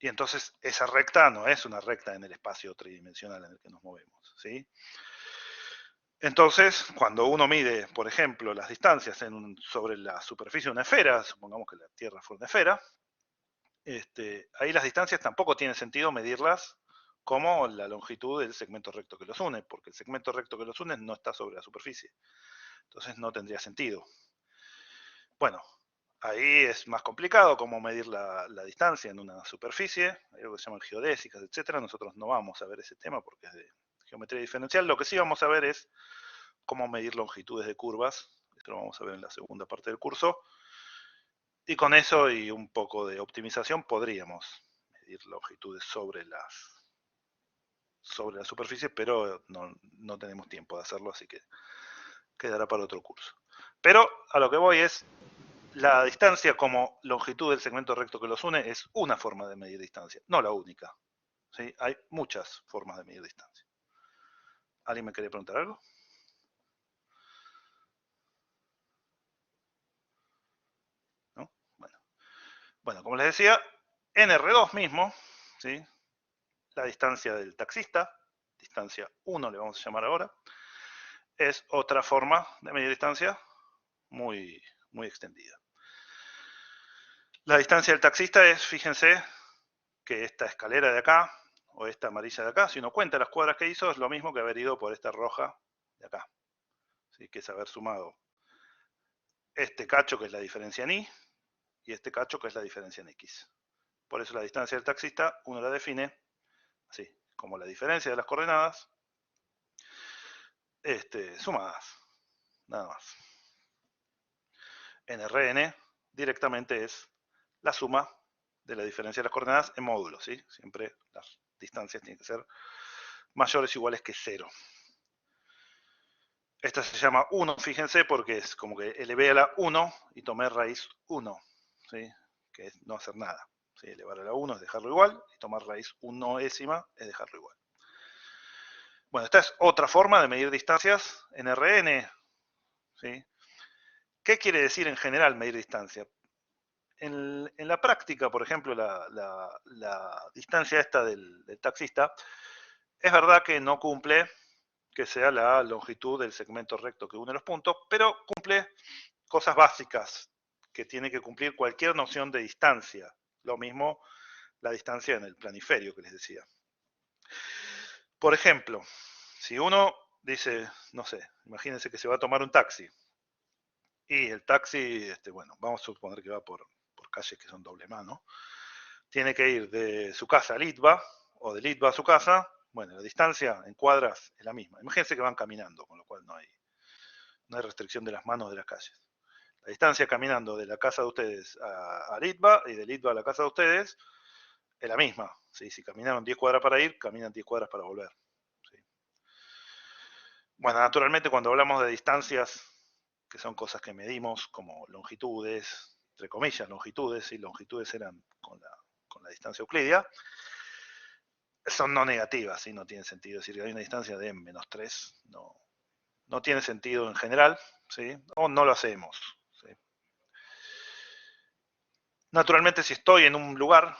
A: Y entonces esa recta no es una recta en el espacio tridimensional en el que nos movemos, ¿sí? Entonces, cuando uno mide, por ejemplo, las distancias sobre la superficie de una esfera, supongamos que la Tierra fuera una esfera, ahí las distancias tampoco tiene sentido medirlas como la longitud del segmento recto que los une, porque el segmento recto que los une no está sobre la superficie. Entonces no tendría sentido. Bueno, ahí es más complicado cómo medir la distancia en una superficie, hay algo que se llaman geodésicas, etc. Nosotros no vamos a ver ese tema porque es de geometría diferencial. Lo que sí vamos a ver es cómo medir longitudes de curvas. Esto lo vamos a ver en la segunda parte del curso. Y con eso y un poco de optimización podríamos medir longitudes sobre la superficie, pero no tenemos tiempo de hacerlo, así que quedará para otro curso. Pero a lo que voy es, la distancia como longitud del segmento recto que los une es una forma de medir distancia, no la única, ¿sí? Hay muchas formas de medir distancia. ¿Alguien me quiere preguntar algo? ¿No? Bueno, como les decía, en R2 mismo, ¿sí? La distancia del taxista, distancia 1 le vamos a llamar ahora, es otra forma de medir distancia muy, muy extendida. La distancia del taxista es, fíjense, que esta escalera de acá, o esta amarilla de acá, si uno cuenta las cuadras que hizo, es lo mismo que haber ido por esta roja de acá. ¿Sí? Que es haber sumado este cacho, que es la diferencia en y este cacho, que es la diferencia en x. Por eso la distancia del taxista, uno la define así, como la diferencia de las coordenadas sumadas, nada más. En Rn directamente es la suma de la diferencia de las coordenadas en módulos, ¿sí? Siempre las distancias tienen que ser mayores o iguales que 0. Esta se llama 1, fíjense, porque es como que elevé a la 1 y tomé raíz 1, ¿sí? Que es no hacer nada. ¿Sí? Elevar a la 1 es dejarlo igual, y tomar raíz 1ª es dejarlo igual. Bueno, esta es otra forma de medir distancias en Rn, ¿sí? ¿Qué quiere decir en general medir distancia? En la práctica, por ejemplo, la distancia esta del taxista, es verdad que no cumple que sea la longitud del segmento recto que une los puntos, pero cumple cosas básicas que tiene que cumplir cualquier noción de distancia. Lo mismo la distancia en el planiferio que les decía. Por ejemplo, si uno dice, no sé, imagínense que se va a tomar un taxi, y el taxi, bueno, vamos a suponer que va por calles que son doble mano, tiene que ir de su casa a Litva, o de Litva a su casa. Bueno, la distancia en cuadras es la misma. Imagínense que van caminando, con lo cual no hay restricción de las manos de las calles. La distancia caminando de la casa de ustedes a Litva y de Litva a la casa de ustedes es la misma. ¿Sí? Si caminaron 10 cuadras para ir, caminan 10 cuadras para volver. ¿Sí? Bueno, naturalmente cuando hablamos de distancias, que son cosas que medimos como longitudes, entre comillas longitudes, y longitudes eran con la distancia euclidia, son no negativas, ¿sí? No tiene sentido decir que hay una distancia de -3, no tiene sentido en general, ¿sí? O no lo hacemos. ¿Sí? Naturalmente, si estoy en un lugar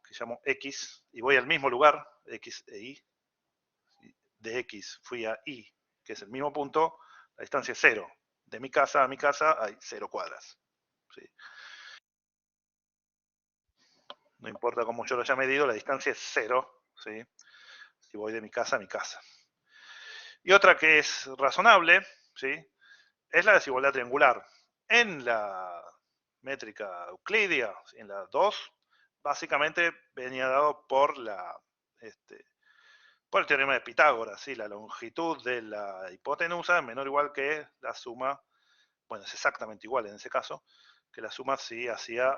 A: que llamo X y voy al mismo lugar, X e Y, de X fui a Y, que es el mismo punto, la distancia es 0. De mi casa a mi casa hay 0 cuadras. ¿Sí? No importa cómo yo lo haya medido, la distancia es 0, ¿sí? Si voy de mi casa a mi casa. Y otra que es razonable, ¿sí? Es la desigualdad triangular. En la métrica euclidia, en la 2, básicamente venía dado por por el teorema de Pitágoras, ¿sí? La longitud de la hipotenusa es menor o igual que la suma, bueno, es exactamente igual en ese caso, que la suma si hacía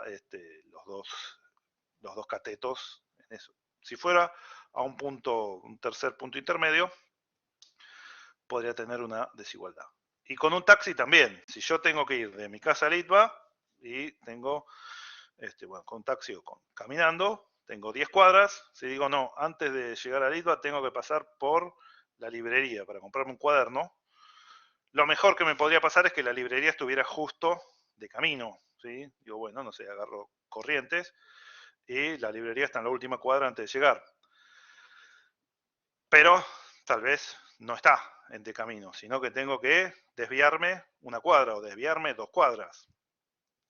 A: los dos catetos en eso. Si fuera a un tercer punto intermedio, podría tener una desigualdad. Y con un taxi también, si yo tengo que ir de mi casa a Litva y tengo, bueno, con taxi o caminando, tengo 10 cuadras, si digo no, antes de llegar a Litva tengo que pasar por la librería para comprarme un cuaderno, Lo mejor que me podría pasar es que la librería estuviera justo de camino, ¿sí? Digo, bueno, no sé, agarro Corrientes y la librería está en la última cuadra antes de llegar. Pero tal vez no está en de camino, sino que tengo que desviarme una cuadra o desviarme 2 cuadras.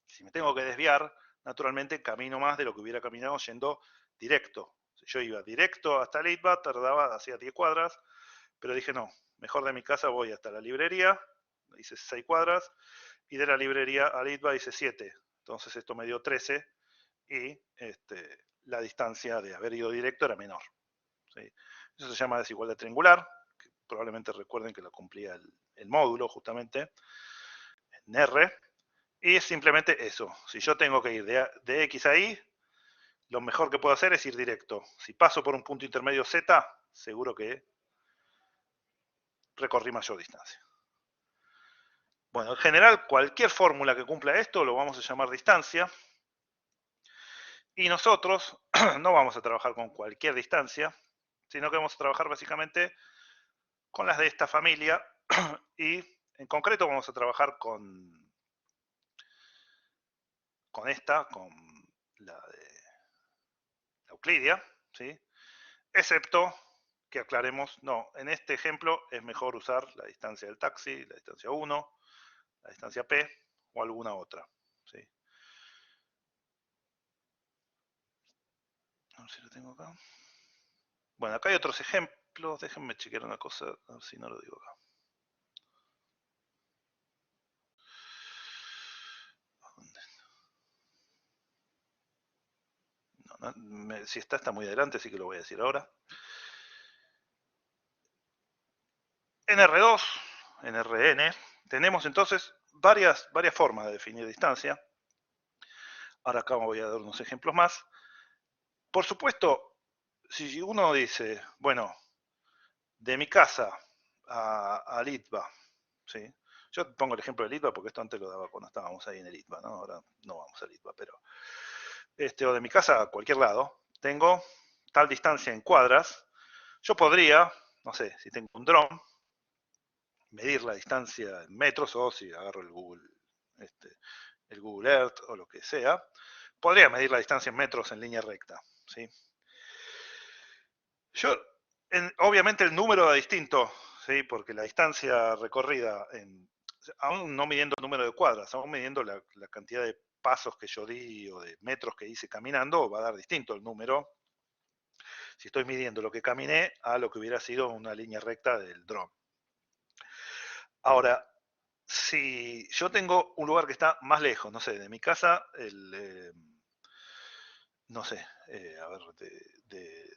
A: Si me tengo que desviar, naturalmente camino más de lo que hubiera caminado yendo directo. Si yo iba directo hasta Litva, hacía 10 cuadras, pero dije no, mejor de mi casa voy hasta la librería, hice 6 cuadras, y de la librería a Litva hice 7. Entonces esto me dio 13 y la distancia de haber ido directo era menor. ¿Sí? Eso se llama desigualdad triangular, que probablemente recuerden que la cumplía el módulo justamente en R, y es simplemente eso. Si yo tengo que ir de X a Y, lo mejor que puedo hacer es ir directo. Si paso por un punto intermedio Z, seguro que recorrí mayor distancia. Bueno, en general, cualquier fórmula que cumpla esto lo vamos a llamar distancia. Y nosotros no vamos a trabajar con cualquier distancia, sino que vamos a trabajar básicamente con las de esta familia y en concreto vamos a trabajar con esta, con la de la Euclidia, ¿sí? Excepto que aclaremos, no, en este ejemplo es mejor usar la distancia del taxi, la distancia 1, la distancia P o alguna otra, ¿sí? A ver si lo tengo acá. Bueno, acá hay otros ejemplos, déjenme chequear una cosa, a ver si no lo digo acá. Si está muy adelante, así que lo voy a decir ahora. En R2, en Rn, tenemos entonces varias formas de definir distancia. Ahora acá voy a dar unos ejemplos más. Por supuesto, si uno dice, bueno, de mi casa a Litva, ¿sí? Yo pongo el ejemplo de Litva porque esto antes lo daba cuando estábamos ahí en el Litva, ¿no? Ahora no vamos a Litva, pero o de mi casa a cualquier lado, tengo tal distancia en cuadras. Yo podría, no sé, si tengo un dron, medir la distancia en metros, o si agarro el Google Earth o lo que sea, podría medir la distancia en metros en línea recta, ¿sí? Obviamente el número da distinto, ¿sí? Porque la distancia recorrida, aún no midiendo el número de cuadras, aún midiendo la cantidad de pasos que yo di o de metros que hice caminando, va a dar distinto el número si estoy midiendo lo que caminé a lo que hubiera sido una línea recta del dron. Ahora, si yo tengo un lugar que está más lejos, no sé, de mi casa, no sé, a ver, de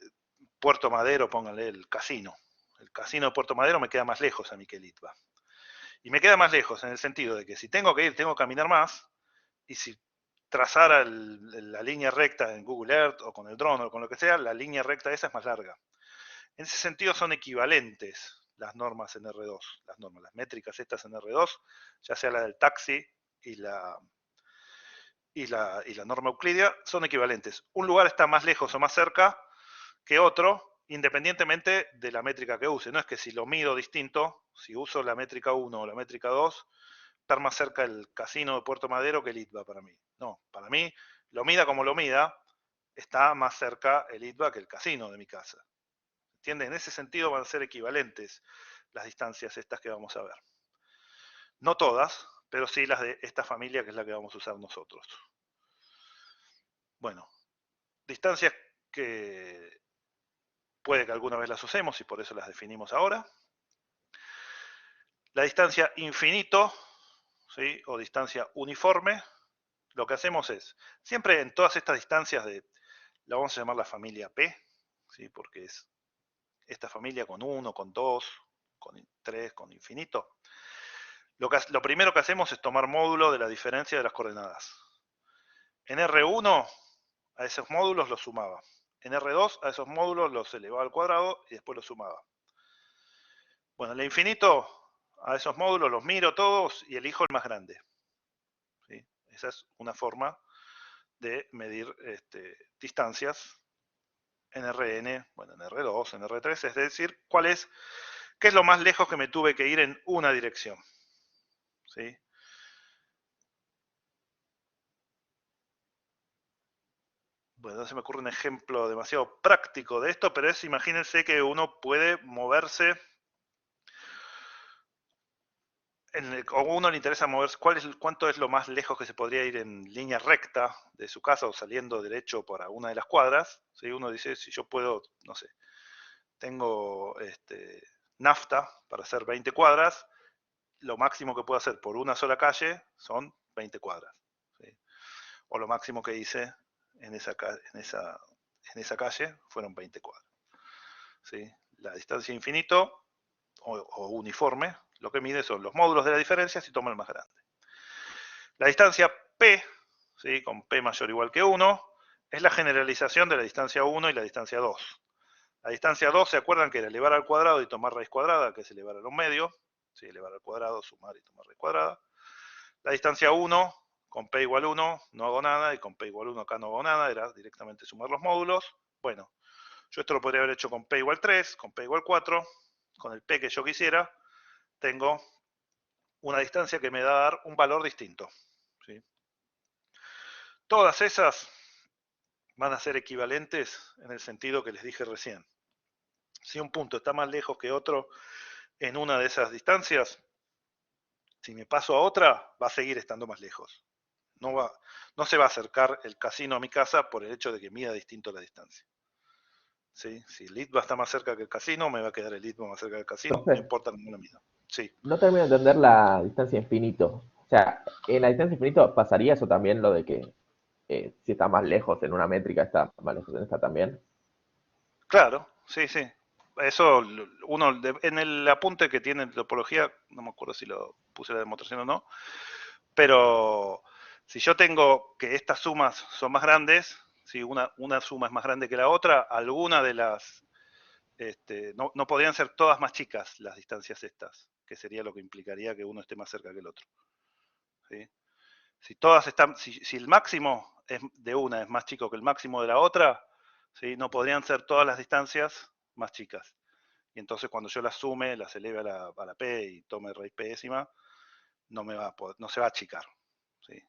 A: Puerto Madero, pónganle el casino. El casino de Puerto Madero me queda más lejos a mí que Litva. Y me queda más lejos en el sentido de que si tengo que ir, tengo que caminar más, y si trazara la línea recta en Google Earth o con el dron o con lo que sea, la línea recta esa es más larga. En ese sentido son equivalentes las normas en R2, las métricas estas en R2, ya sea la del taxi y la norma euclidia, son equivalentes. Un lugar está más lejos o más cerca que otro, independientemente de la métrica que use. No es que si lo mido distinto, si uso la métrica 1 o la métrica 2, estar más cerca el casino de Puerto Madero que el ITBA para mí. No, para mí, lo mida como lo mida, está más cerca el ITBA que el casino de mi casa. ¿Entienden? En ese sentido van a ser equivalentes las distancias estas que vamos a ver. No todas, pero sí las de esta familia que es la que vamos a usar nosotros. Bueno, distancias que puede que alguna vez las usemos y por eso las definimos ahora. La distancia infinito, ¿sí? O distancia uniforme, lo que hacemos es, siempre en todas estas distancias la vamos a llamar la familia P, ¿sí? Porque es esta familia con 1, con 2, con 3, con infinito. Lo primero que hacemos es tomar módulo de la diferencia de las coordenadas. En R1 a esos módulos los sumaba. En R2 a esos módulos los elevaba al cuadrado y después los sumaba. Bueno, el infinito a esos módulos los miro todos y elijo el más grande. ¿Sí? Esa es una forma de medir distancias en Rn, bueno, en R2, en R3, es decir, qué es lo más lejos que me tuve que ir en una dirección. ¿sí? Bueno, no se me ocurre un ejemplo demasiado práctico de esto, pero es, imagínense que uno puede moverse, o a uno le interesa moverse, cuánto es lo más lejos que se podría ir en línea recta de su casa o saliendo derecho por alguna de las cuadras, ¿sí? Uno dice, si yo puedo, no sé, tengo nafta para hacer 20 cuadras, lo máximo que puedo hacer por una sola calle son 20 cuadras, ¿sí? O lo máximo que hice en esa calle fueron 20 cuadras, ¿sí? La distancia infinito o uniforme, lo que mide son los módulos de la diferencia si tomo el más grande. La distancia P, ¿sí? Con P mayor o igual que 1, es la generalización de la distancia 1 y la distancia 2. La distancia 2, ¿se acuerdan que era elevar al cuadrado y tomar raíz cuadrada, que es elevar a los medios? ¿Sí? Elevar al cuadrado, sumar y tomar raíz cuadrada. La distancia 1, con P igual 1, no hago nada, y con P igual 1 acá no hago nada, era directamente sumar los módulos. Bueno, yo esto lo podría haber hecho con P igual 3, con P igual 4, con el P que yo quisiera, tengo una distancia que me da a dar un valor distinto, ¿sí? Todas esas van a ser equivalentes en el sentido que les dije recién. Si un punto está más lejos que otro en una de esas distancias, si me paso a otra, va a seguir estando más lejos. No se va a acercar el casino a mi casa por el hecho de que mida distinto la distancia. ¿Sí? Si el ITBA está más cerca que el casino, me va a quedar el ITBA más cerca del casino, no
B: Entonces,
A: importa ninguna medida. Sí.
B: no termino de entender la distancia infinito. O sea, en la distancia infinito pasaría eso también, lo de que si está más lejos en una métrica, está más lejos en esta también.
A: Claro, sí, sí. Eso uno, en el apunte que tiene de topología, no me acuerdo si lo puse la demostración o no, pero si yo tengo que estas sumas son más grandes, si una suma es más grande que la otra, alguna de las, no podrían ser todas más chicas las distancias estas, que sería lo que implicaría que uno esté más cerca que el otro, ¿sí? Si todas están, si el máximo de una es más chico que el máximo de la otra, ¿sí? No podrían ser todas las distancias más chicas. Y entonces cuando yo las sume, las eleve a la P y tome raíz P décima, no se va a achicar, ¿sí?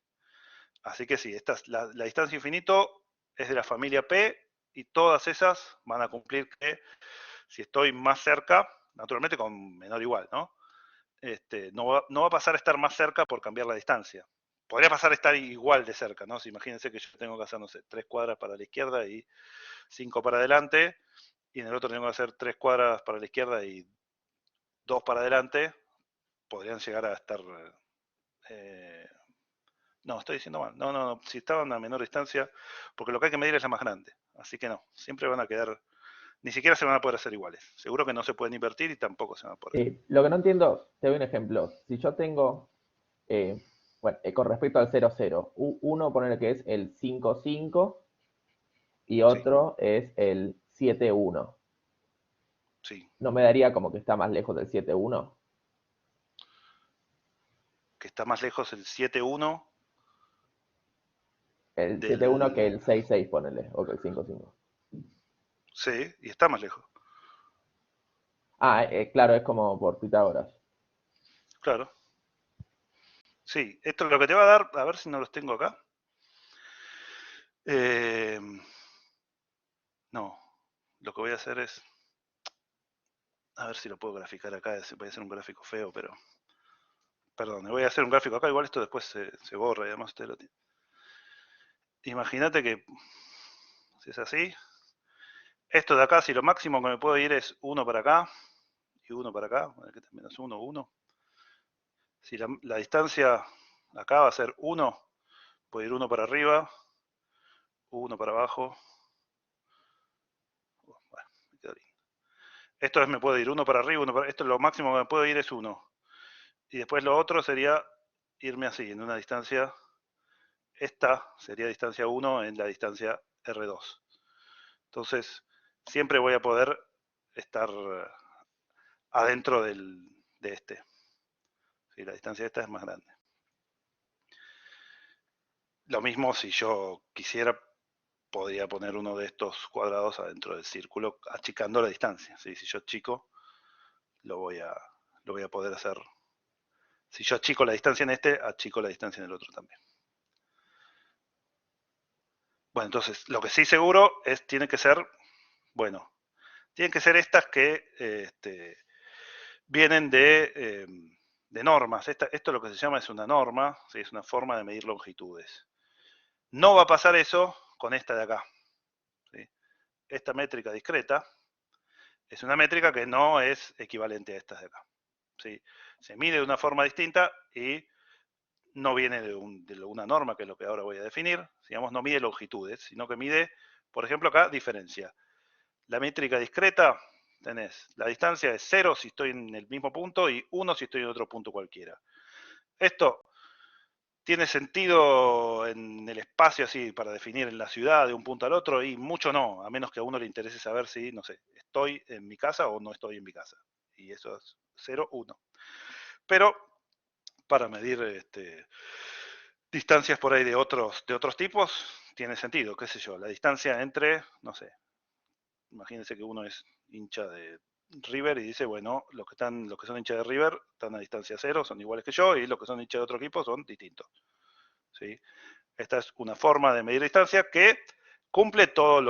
A: Así que sí, la distancia infinito es de la familia P y todas esas van a cumplir que si estoy más cerca, naturalmente con menor igual, ¿no? No va a pasar a estar más cerca por cambiar la distancia. Podría pasar a estar igual de cerca, ¿no? Si imagínense que yo tengo que hacer, no sé, 3 cuadras para la izquierda y 5 para adelante, y en el otro tengo que hacer 3 cuadras para la izquierda y 2 para adelante, podrían llegar a estar... no, estoy diciendo mal. No, si estaban a menor distancia, porque lo que hay que medir es la más grande. Así que no, siempre van a quedar, ni siquiera se van a poder hacer iguales. Seguro que no se pueden invertir y tampoco se van a poder.
B: Lo que no entiendo, te doy un ejemplo. Si yo tengo, bueno, con respecto al 0, 0, uno poner que es el 5, 5 y
A: Sí,
B: otro es el 7, 1.
A: sí.
B: ¿No me daría como que está más lejos del 7, 1?
A: Que está más lejos el 7-1
B: El 7, 1 que
A: del...
B: el 6, 6, ponele, o que el 5, 5.
A: Sí, y está más lejos.
B: Ah, claro, es como por Pitágoras.
A: Claro. Sí, esto es lo que te va a dar, a ver si no los tengo acá. Eh, no, lo que voy a hacer es, a ver si lo puedo graficar acá, voy a hacer un gráfico feo, pero, perdón, voy a hacer un gráfico acá, igual esto después se borra y además usted lo tiene. Imagínate que, si es así, esto de acá, si lo máximo que me puedo ir es 1 para acá y 1 para acá, menos 1, 1. Si la distancia acá va a ser 1, puedo ir 1 para arriba, 1 para abajo. Bueno, me quedo lindo. Esto es, me puedo ir 1 para arriba, 1 para... Esto es lo máximo que me puedo ir es 1. Y después lo otro sería irme así, en una distancia, esta sería distancia 1 en la distancia R2. Entonces, siempre voy a poder estar adentro de este. ¿Sí? La distancia de esta es más grande. Lo mismo si yo quisiera, podría poner uno de estos cuadrados adentro del círculo, achicando la distancia. ¿Sí? Si yo achico, lo voy a poder hacer Si yo achico la distancia en este, achico la distancia en el otro también. Bueno, entonces, lo que sí seguro es, tiene que ser, bueno, tienen que ser estas que vienen de normas. Esto lo que se llama es una norma, ¿sí? Es una forma de medir longitudes. No va a pasar eso con esta de acá. ¿Sí? Esta métrica discreta es una métrica que no es equivalente a estas de acá. ¿Sí? Se mide de una forma distinta y no viene de una norma, que es lo que ahora voy a definir. Digamos, no mide longitudes, sino que mide, por ejemplo, acá diferencia. La métrica discreta, tenés, la distancia es 0 si estoy en el mismo punto y 1 si estoy en otro punto cualquiera. Esto tiene sentido en el espacio así para definir en la ciudad de un punto al otro y mucho no, a menos que a uno le interese saber si, no sé, estoy en mi casa o no estoy en mi casa. Y eso es 0, 1. Pero para medir distancias por ahí de otros tipos, tiene sentido, qué sé yo, la distancia entre, no sé, imagínense que uno es hincha de River y dice, bueno, los que son hinchas de River están a distancia 0, son iguales que yo, y los que son hinchas de otro equipo son distintos. ¿Sí? Esta es una forma de medir distancia que cumple todos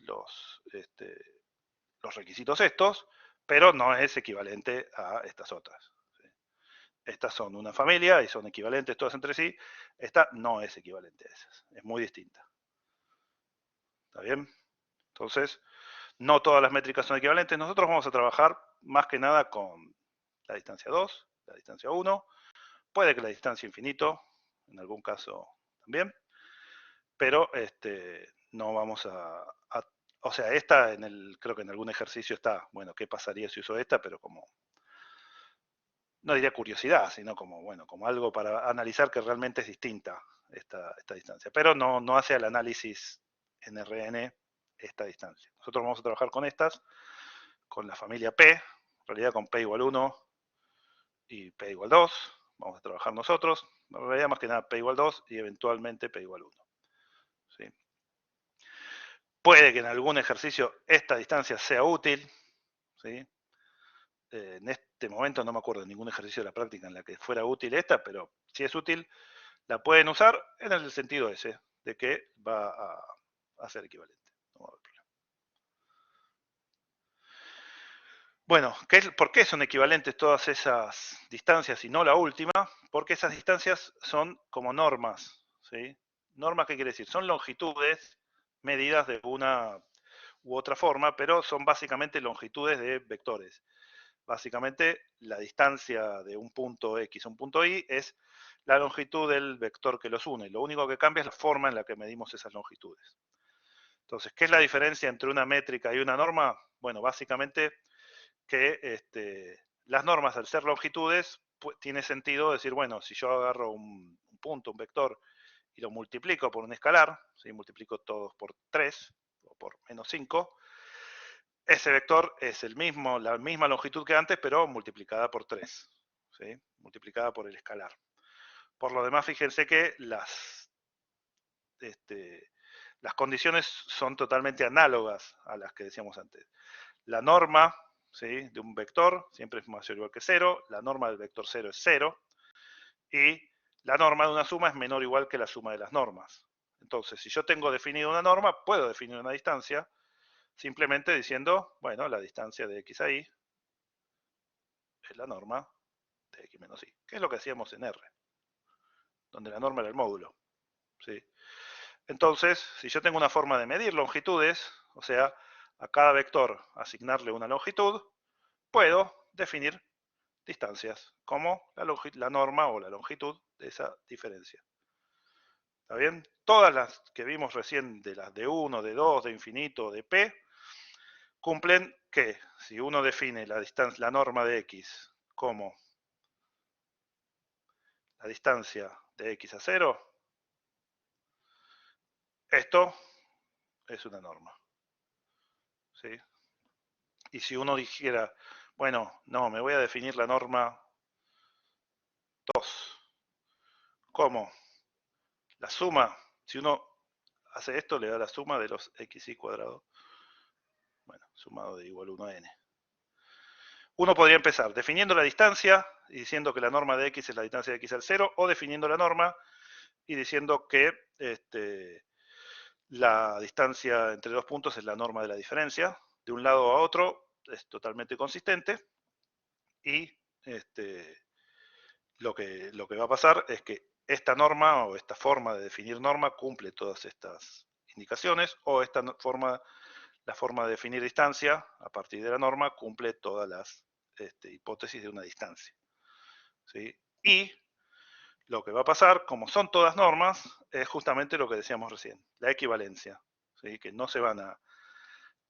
A: los requisitos estos, pero no es equivalente a estas otras. ¿Sí? Estas son una familia y son equivalentes todas entre sí. Esta no es equivalente a esas, es muy distinta. ¿Está bien? Entonces, no todas las métricas son equivalentes. Nosotros vamos a trabajar más que nada con la distancia 2, la distancia 1. Puede que la distancia infinito, en algún caso también. Pero no vamos o sea, esta creo que en algún ejercicio está, bueno, ¿qué pasaría si uso esta? Pero como, no diría curiosidad, sino como, bueno, como algo para analizar que realmente es distinta esta distancia. Pero no hace al análisis en RN esta distancia. Nosotros vamos a trabajar con estas, con la familia P, en realidad con P igual 1 y P igual 2. Vamos a trabajar nosotros, en realidad más que nada P igual 2 y eventualmente P igual 1. ¿Sí? Puede que en algún ejercicio esta distancia sea útil. ¿Sí? En este momento no me acuerdo de ningún ejercicio de la práctica en la que fuera útil esta, pero si es útil, la pueden usar en el sentido ese, de que va a ser equivalente. No va a haber problema. Bueno, ¿por qué son equivalentes todas esas distancias y no la última? Porque esas distancias son como normas. ¿Sí? ¿Normas qué quiere decir? Son longitudes medidas de una u otra forma, pero son básicamente longitudes de vectores. Básicamente, la distancia de un punto X a un punto Y es la longitud del vector que los une. Lo único que cambia es la forma en la que medimos esas longitudes. Entonces, ¿qué es la diferencia entre una métrica y una norma? Bueno, básicamente que las normas, al ser longitudes, pues, tiene sentido decir, bueno, si yo agarro un punto, un vector, y lo multiplico por un escalar, ¿sí? Multiplico todos por 3 o por menos 5, ese vector es la misma longitud que antes, pero multiplicada por 3, ¿sí? Multiplicada por el escalar. Por lo demás, fíjense que las condiciones son totalmente análogas a las que decíamos antes. La norma, ¿sí?, de un vector siempre es mayor o igual que 0, la norma del vector 0 es 0, y la norma de una suma es menor o igual que la suma de las normas. Entonces, si yo tengo definida una norma, puedo definir una distancia, simplemente diciendo, bueno, la distancia de x a y es la norma de x menos y, que es lo que hacíamos en R, donde la norma era el módulo. ¿Sí? Entonces, si yo tengo una forma de medir longitudes, o sea, a cada vector asignarle una longitud, puedo definir distancias, como la norma o la longitud de esa diferencia. ¿Está bien? Todas las que vimos recién, de las de 1, de 2, de infinito, de P, cumplen que si uno define la norma de x como la distancia de x a 0, esto es una norma. ¿Sí? Y si uno dijera, bueno, no, me voy a definir la norma 2, ¿cómo? La suma, si uno hace esto, le da la suma de los xy cuadrado, bueno, sumado de igual 1 a n. uno podría empezar definiendo la distancia y diciendo que la norma de x es la distancia de x al 0, o definiendo la norma y diciendo que la distancia entre dos puntos es la norma de la diferencia. De un lado a otro es totalmente consistente, y lo que va a pasar es que esta norma o esta forma de definir norma cumple todas estas indicaciones, o la forma de definir distancia a partir de la norma cumple todas las hipótesis de una distancia, ¿sí? Y lo que va a pasar, como son todas normas, es justamente lo que decíamos recién, la equivalencia, ¿sí? Que no se van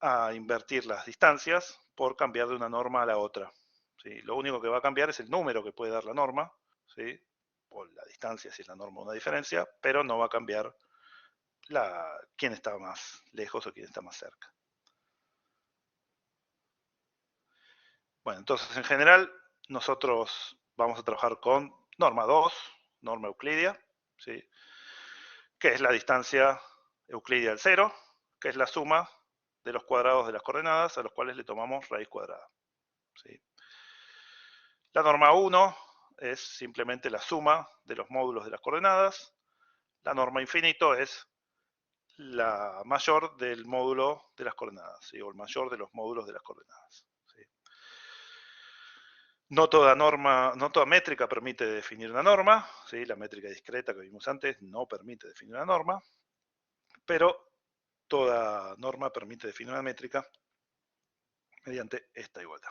A: a invertir las distancias por cambiar de una norma a la otra, ¿sí? Lo único que va a cambiar es el número que puede dar la norma, ¿sí? O la distancia si es la norma o una diferencia, pero no va a cambiar quién está más lejos o quién está más cerca. Bueno, entonces en general nosotros vamos a trabajar con norma 2, norma euclidia, ¿sí? Que es la distancia euclidia al 0, que es la suma de los cuadrados de las coordenadas a los cuales le tomamos raíz cuadrada, ¿sí? La norma 1 es simplemente la suma de los módulos de las coordenadas. La norma infinito es la mayor del módulo de las coordenadas, ¿sí? O el mayor de los módulos de las coordenadas, ¿sí? No toda métrica permite definir una norma, ¿sí? La métrica discreta que vimos antes no permite definir una norma, pero toda norma permite definir una métrica mediante esta igualdad.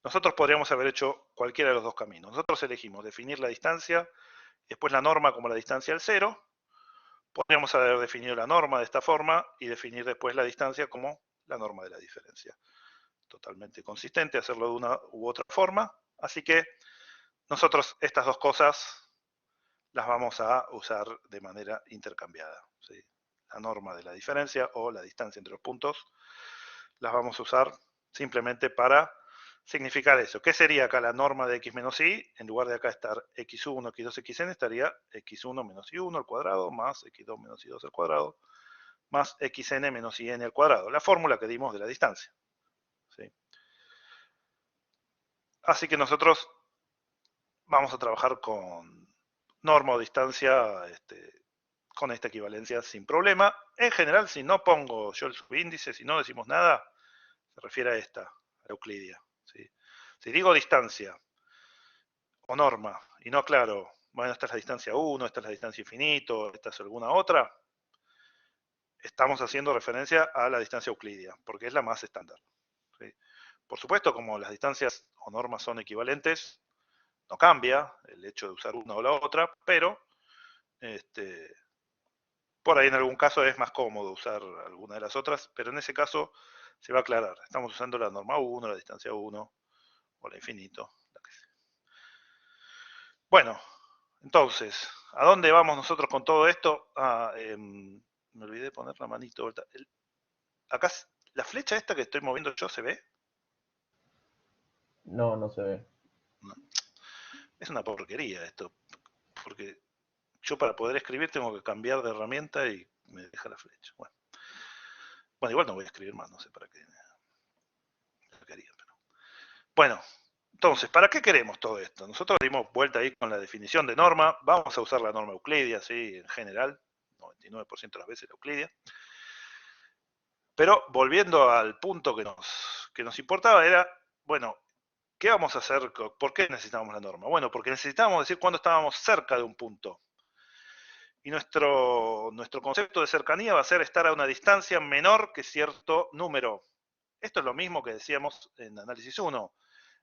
A: Nosotros podríamos haber hecho cualquiera de los dos caminos. Nosotros elegimos definir la distancia, después la norma como la distancia al 0. Podríamos haber definido la norma de esta forma y definir después la distancia como la norma de la diferencia. Totalmente consistente hacerlo de una u otra forma. Así que nosotros estas dos cosas las vamos a usar de manera intercambiada, ¿sí? La norma de la diferencia o la distancia entre los puntos las vamos a usar simplemente para significar eso. ¿Qué sería acá la norma de x menos y? En lugar de acá estar x1, x2, xn, estaría x1 menos y1 al cuadrado más x2 menos y2 al cuadrado más xn menos yn al cuadrado. La fórmula que dimos de la distancia, ¿sí? Así que nosotros vamos a trabajar con norma o distancia con esta equivalencia sin problema. En general, si no pongo yo el subíndice, si no decimos nada, se refiere a esta, a Euclidia, ¿sí? Si digo distancia o norma y no aclaro, bueno, esta es la distancia 1, esta es la distancia infinito, esta es alguna otra, estamos haciendo referencia a la distancia euclidia, porque es la más estándar, ¿sí? Por supuesto, como las distancias o normas son equivalentes, no cambia el hecho de usar una o la otra, pero por ahí en algún caso es más cómodo usar alguna de las otras, pero en ese caso se va a aclarar. Estamos usando la norma 1, la distancia 1, o la infinito, la que sea. Bueno, entonces, ¿a dónde vamos nosotros con todo esto? Me olvidé de poner la manito. Acá, la flecha esta que estoy moviendo yo, ¿se ve?
B: No, no se ve.
A: No. Es una porquería esto, porque yo para poder escribir tengo que cambiar de herramienta y me deja la flecha. Bueno, igual no voy a escribir más, no sé para qué. Pero... Bueno, entonces, ¿para qué queremos todo esto? Nosotros dimos vuelta ahí con la definición de norma. Vamos a usar la norma euclidia, ¿sí? En general, 99% de las veces la euclidia. Pero volviendo al punto que nos importaba era, bueno, ¿qué vamos a hacer? ¿Por qué necesitamos la norma? Bueno, porque necesitábamos decir cuándo estábamos cerca de un punto. Y nuestro concepto de cercanía va a ser estar a una distancia menor que cierto número. Esto es lo mismo que decíamos en análisis 1.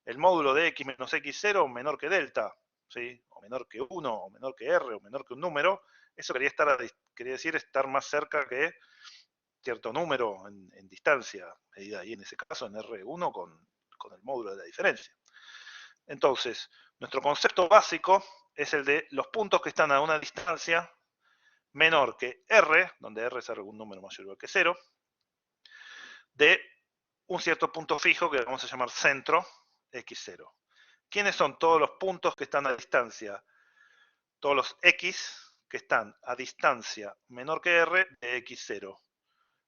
A: El módulo de x menos x0 menor que delta, ¿sí? O menor que 1, o menor que r, o menor que un número. Eso quería decir estar más cerca que cierto número en distancia, medida ahí en ese caso en R1 con el módulo de la diferencia. Entonces, nuestro concepto básico es el de los puntos que están a una distancia menor que R, donde R es algún número mayor o igual que 0, de un cierto punto fijo que vamos a llamar centro x0. ¿Quiénes son todos los puntos que están a distancia? Todos los x que están a distancia menor que R de x0.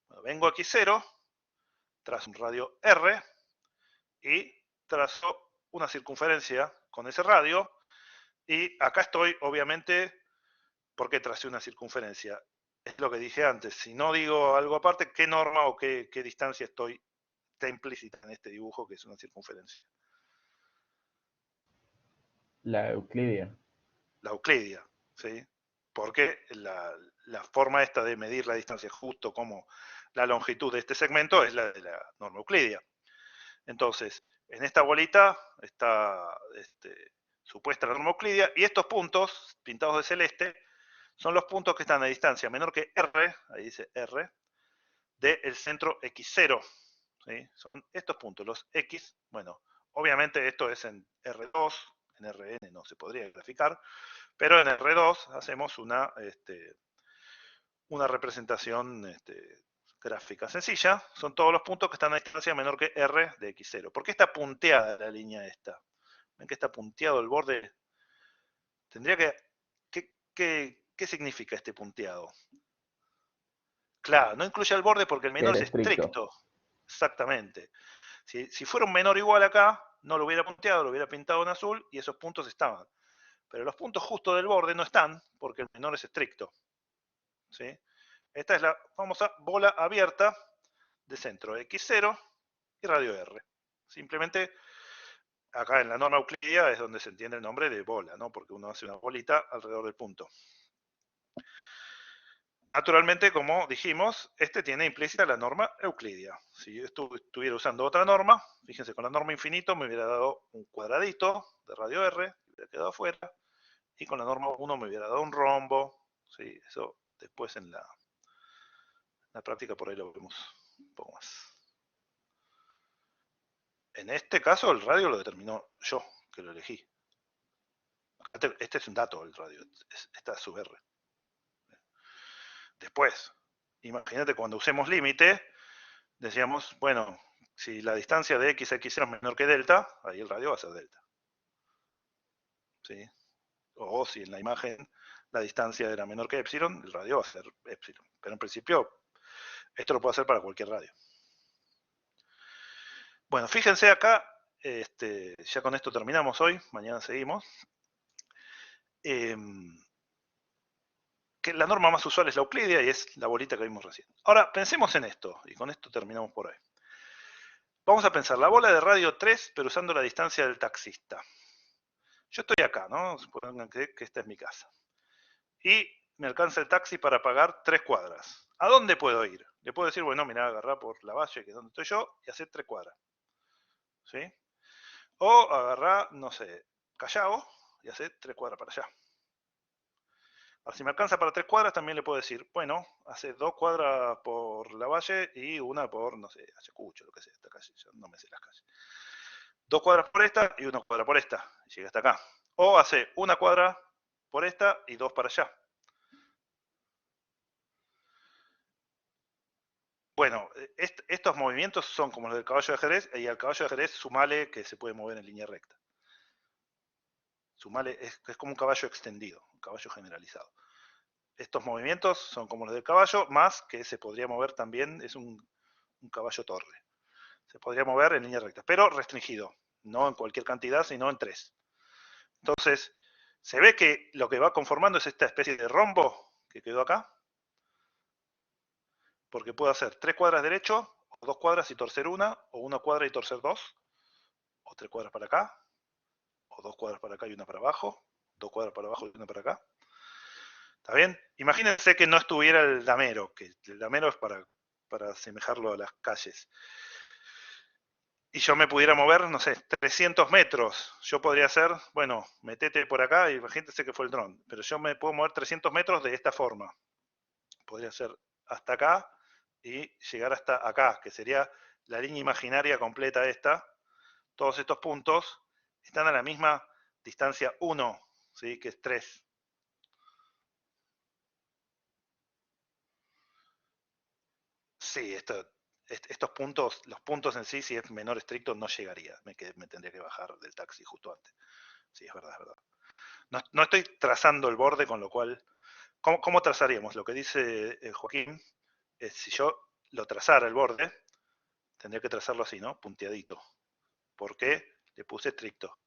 A: Bueno, vengo a x0, tras un radio R, y trazo una circunferencia con ese radio, y acá estoy, obviamente, ¿por qué tracé una circunferencia? Es lo que dije antes, si no digo algo aparte, ¿qué norma o qué distancia está implícita en este dibujo que es una circunferencia?
B: La euclidia.
A: La euclidia, ¿sí? Porque la forma esta de medir la distancia justo como la longitud de este segmento es la de la norma euclidia. Entonces, en esta bolita está supuesta la norma euclidia, y estos puntos pintados de celeste son los puntos que están a distancia menor que R, ahí dice R, del centro X0. ¿Sí? Son estos puntos, los X. Bueno, obviamente esto es en R2, en Rn no se podría graficar, pero en R2 hacemos una representación gráfica sencilla. Son todos los puntos que están a distancia menor que R de X0. ¿Por qué está punteada la línea esta? ¿Ven que está punteado el borde? Tendría que... ¿Qué significa este punteado? Claro, no incluye el borde porque el
B: Que
A: menor
B: es
A: es
B: estricto.
A: estricto. Exactamente. Si fuera un menor igual acá, no lo hubiera punteado, lo hubiera pintado en azul y esos puntos estaban. Pero los puntos justo del borde no están porque el menor es estricto. ¿Sí? Esta es la famosa bola abierta de centro X0 y radio R. Simplemente acá en la norma euclidia es donde se entiende el nombre de bola, ¿no? Porque uno hace una bolita alrededor del punto. Naturalmente, como dijimos, este tiene implícita la norma euclidia. Si yo estuviera usando otra norma, fíjense, con la norma infinito me hubiera dado un cuadradito de radio R, que hubiera quedado afuera, y con la norma 1 me hubiera dado un rombo. ¿Sí? Eso después en la práctica por ahí lo vemos un poco más. En este caso el radio lo determinó yo, que lo elegí. Este es un dato del radio, esta es su R. Después, imagínate cuando usemos límite, decíamos, bueno, si la distancia de x a x0 es menor que delta, ahí el radio va a ser delta. ¿Sí? O si en la imagen la distancia era menor que epsilon, el radio va a ser epsilon. Pero en principio, esto lo puedo hacer para cualquier radio. Bueno, fíjense acá, ya con esto terminamos hoy, mañana seguimos. Que la norma más usual es la euclidia y es la bolita que vimos recién. Ahora, pensemos en esto, y con esto terminamos por hoy. Vamos a pensar la bola de radio 3, pero usando la distancia del taxista. Yo estoy acá, ¿no? Supongan que esta es mi casa. Y me alcanza el taxi para pagar 3 cuadras. ¿A dónde puedo ir? Le puedo decir, bueno, mirá, agarrá por la valle, que es donde estoy yo, y hacer 3 cuadras. ¿Sí? O agarrá, no sé, Callao, y hacer 3 cuadras para allá. Ahora, si me alcanza para 3 cuadras, también le puedo decir, bueno, hace 2 cuadras por la valle y una por, no sé, Ayacucho, lo que sea, esta calle, yo no me sé las calles. 2 cuadras por esta y 1 cuadra por esta, y llega hasta acá. O hace 1 cuadra por esta y 2 para allá. Bueno, estos movimientos son como los del caballo de ajedrez, y al caballo de ajedrez sumale que se puede mover en línea recta. Sumale es como un caballo extendido, un caballo generalizado. Estos movimientos son como los del caballo, más que se podría mover también, es un caballo torre. Se podría mover en línea recta, pero restringido, no en cualquier cantidad, sino en 3. Entonces, se ve que lo que va conformando es esta especie de rombo que quedó acá, porque puedo hacer 3 cuadras derecho, o 2 cuadras y torcer una, o 1 cuadra y torcer 2, o 3 cuadras para acá, o 2 cuadras para acá y una para abajo, 2 cuadras para abajo y una para acá. ¿Está bien? Imagínense que no estuviera el damero, que el damero es para asemejarlo a las calles. Y yo me pudiera mover, no sé, 300 metros. Yo podría hacer, bueno, metete por acá y imagínense que fue el dron. Pero yo me puedo mover 300 metros de esta forma. Podría ser hasta acá y llegar hasta acá, que sería la línea imaginaria completa esta. Todos estos puntos están a la misma distancia 1, ¿sí? Que es 3. Sí, estos puntos, los puntos en sí, si es menor estricto, no llegaría. Me tendría que bajar del taxi justo antes. Sí, es verdad, es verdad. No estoy trazando el borde, con lo cual, ¿cómo trazaríamos? Lo que dice Joaquín es, si yo lo trazara el borde, tendría que trazarlo así, ¿no? Punteadito. ¿Por qué? Le puse estricto.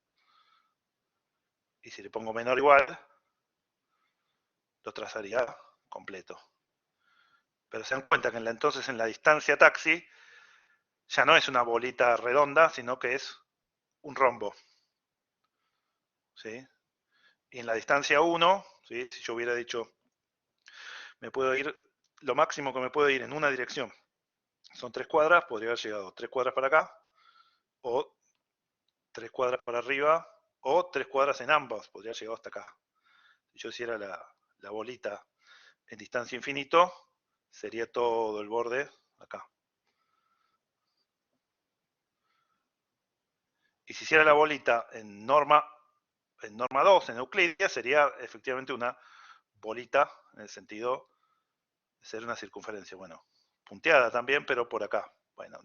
A: Y si le pongo menor o igual, lo trazaría completo. Pero se dan cuenta que entonces en la distancia taxi ya no es una bolita redonda, sino que es un rombo. ¿Sí? Y en la distancia 1, ¿sí? Si yo hubiera dicho, me puedo ir, lo máximo que me puedo ir en una dirección son 3 cuadras, podría haber llegado 3 cuadras para acá, o 3 cuadras para arriba, o 3 cuadras en ambas, podría haber llegado hasta acá. Si yo hiciera la bolita en distancia infinito, sería todo el borde acá. Y si hiciera la bolita en norma 2, en Euclidia, sería efectivamente una bolita, en el sentido de ser una circunferencia. Bueno, punteada también, pero por acá. Bueno,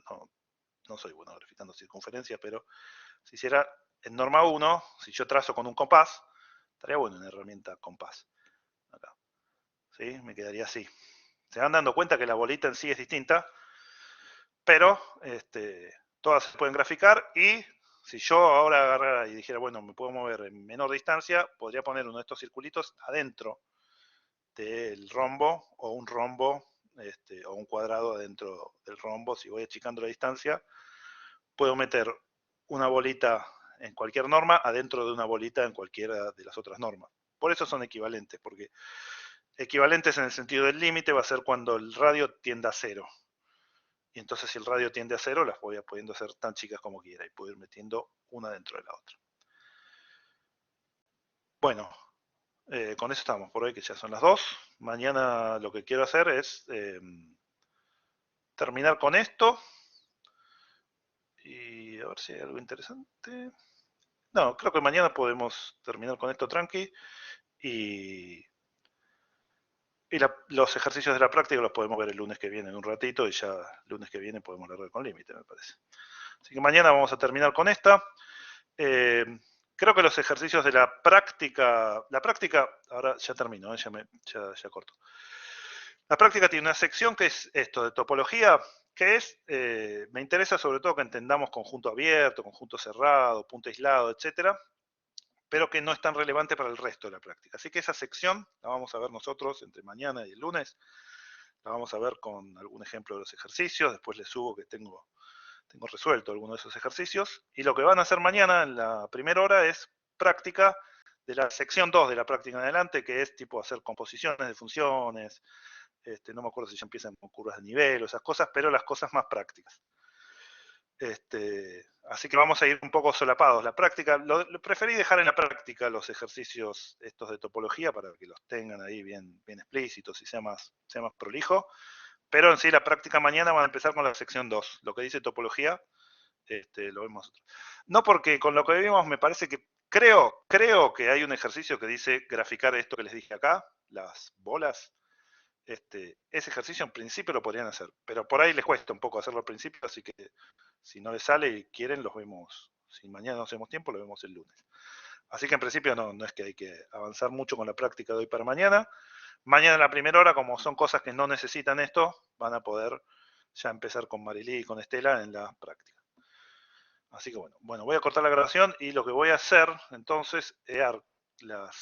A: no soy bueno graficando circunferencia, pero si hiciera en norma 1, si yo trazo con un compás, estaría bueno una herramienta compás. Acá. ¿Sí? Me quedaría así. Se van dando cuenta que la bolita en sí es distinta, pero todas se pueden graficar y si yo ahora agarrara y dijera, bueno, me puedo mover en menor distancia, podría poner uno de estos circulitos adentro del rombo o un rombo o un cuadrado adentro del rombo. Si voy achicando la distancia, puedo meter una bolita en cualquier norma adentro de una bolita en cualquiera de las otras normas. Por eso son equivalentes, porque equivalentes en el sentido del límite va a ser cuando el radio tiende a 0. Y entonces si el radio tiende a 0, las voy pudiendo hacer tan chicas como quiera y puedo ir metiendo una dentro de la otra. Bueno, con eso estamos por hoy, que ya son las 2. Mañana lo que quiero hacer es terminar con esto. Y a ver si hay algo interesante. No, creo que mañana podemos terminar con esto tranqui. Y los ejercicios de la práctica los podemos ver el lunes que viene en un ratito. Y ya el lunes que viene podemos largar con límite, me parece. Así que mañana vamos a terminar con esta. Creo que los ejercicios de la práctica, ahora ya termino, ya corto. La práctica tiene una sección que es esto de topología, que es, me interesa sobre todo que entendamos conjunto abierto, conjunto cerrado, punto aislado, etcétera, pero que no es tan relevante para el resto de la práctica. Así que esa sección la vamos a ver nosotros entre mañana y el lunes, la vamos a ver con algún ejemplo de los ejercicios, después les subo que tengo resuelto alguno de esos ejercicios, y lo que van a hacer mañana en la primera hora es práctica de la sección 2 de la práctica en adelante, que es tipo hacer composiciones de funciones, no me acuerdo si ya empiezan con curvas de nivel o esas cosas, pero las cosas más prácticas. Así que vamos a ir un poco solapados. La práctica, lo preferí dejar en la práctica los ejercicios estos de topología para que los tengan ahí bien explícitos y sea más prolijo. Pero en sí, la práctica mañana van a empezar con la sección 2. Lo que dice topología, lo vemos. No porque con lo que vimos me parece que, creo que hay un ejercicio que dice graficar esto que les dije acá, las bolas. Ese ejercicio en principio lo podrían hacer, pero por ahí les cuesta un poco hacerlo al principio, así que si no les sale y quieren, los vemos. Si mañana no hacemos tiempo, lo vemos el lunes. Así que en principio no es que hay que avanzar mucho con la práctica de hoy para mañana. Mañana en la primera hora, como son cosas que no necesitan esto, van a poder ya empezar con Marilí y con Estela en la práctica. Así que bueno, voy a cortar la grabación y lo que voy a hacer entonces es las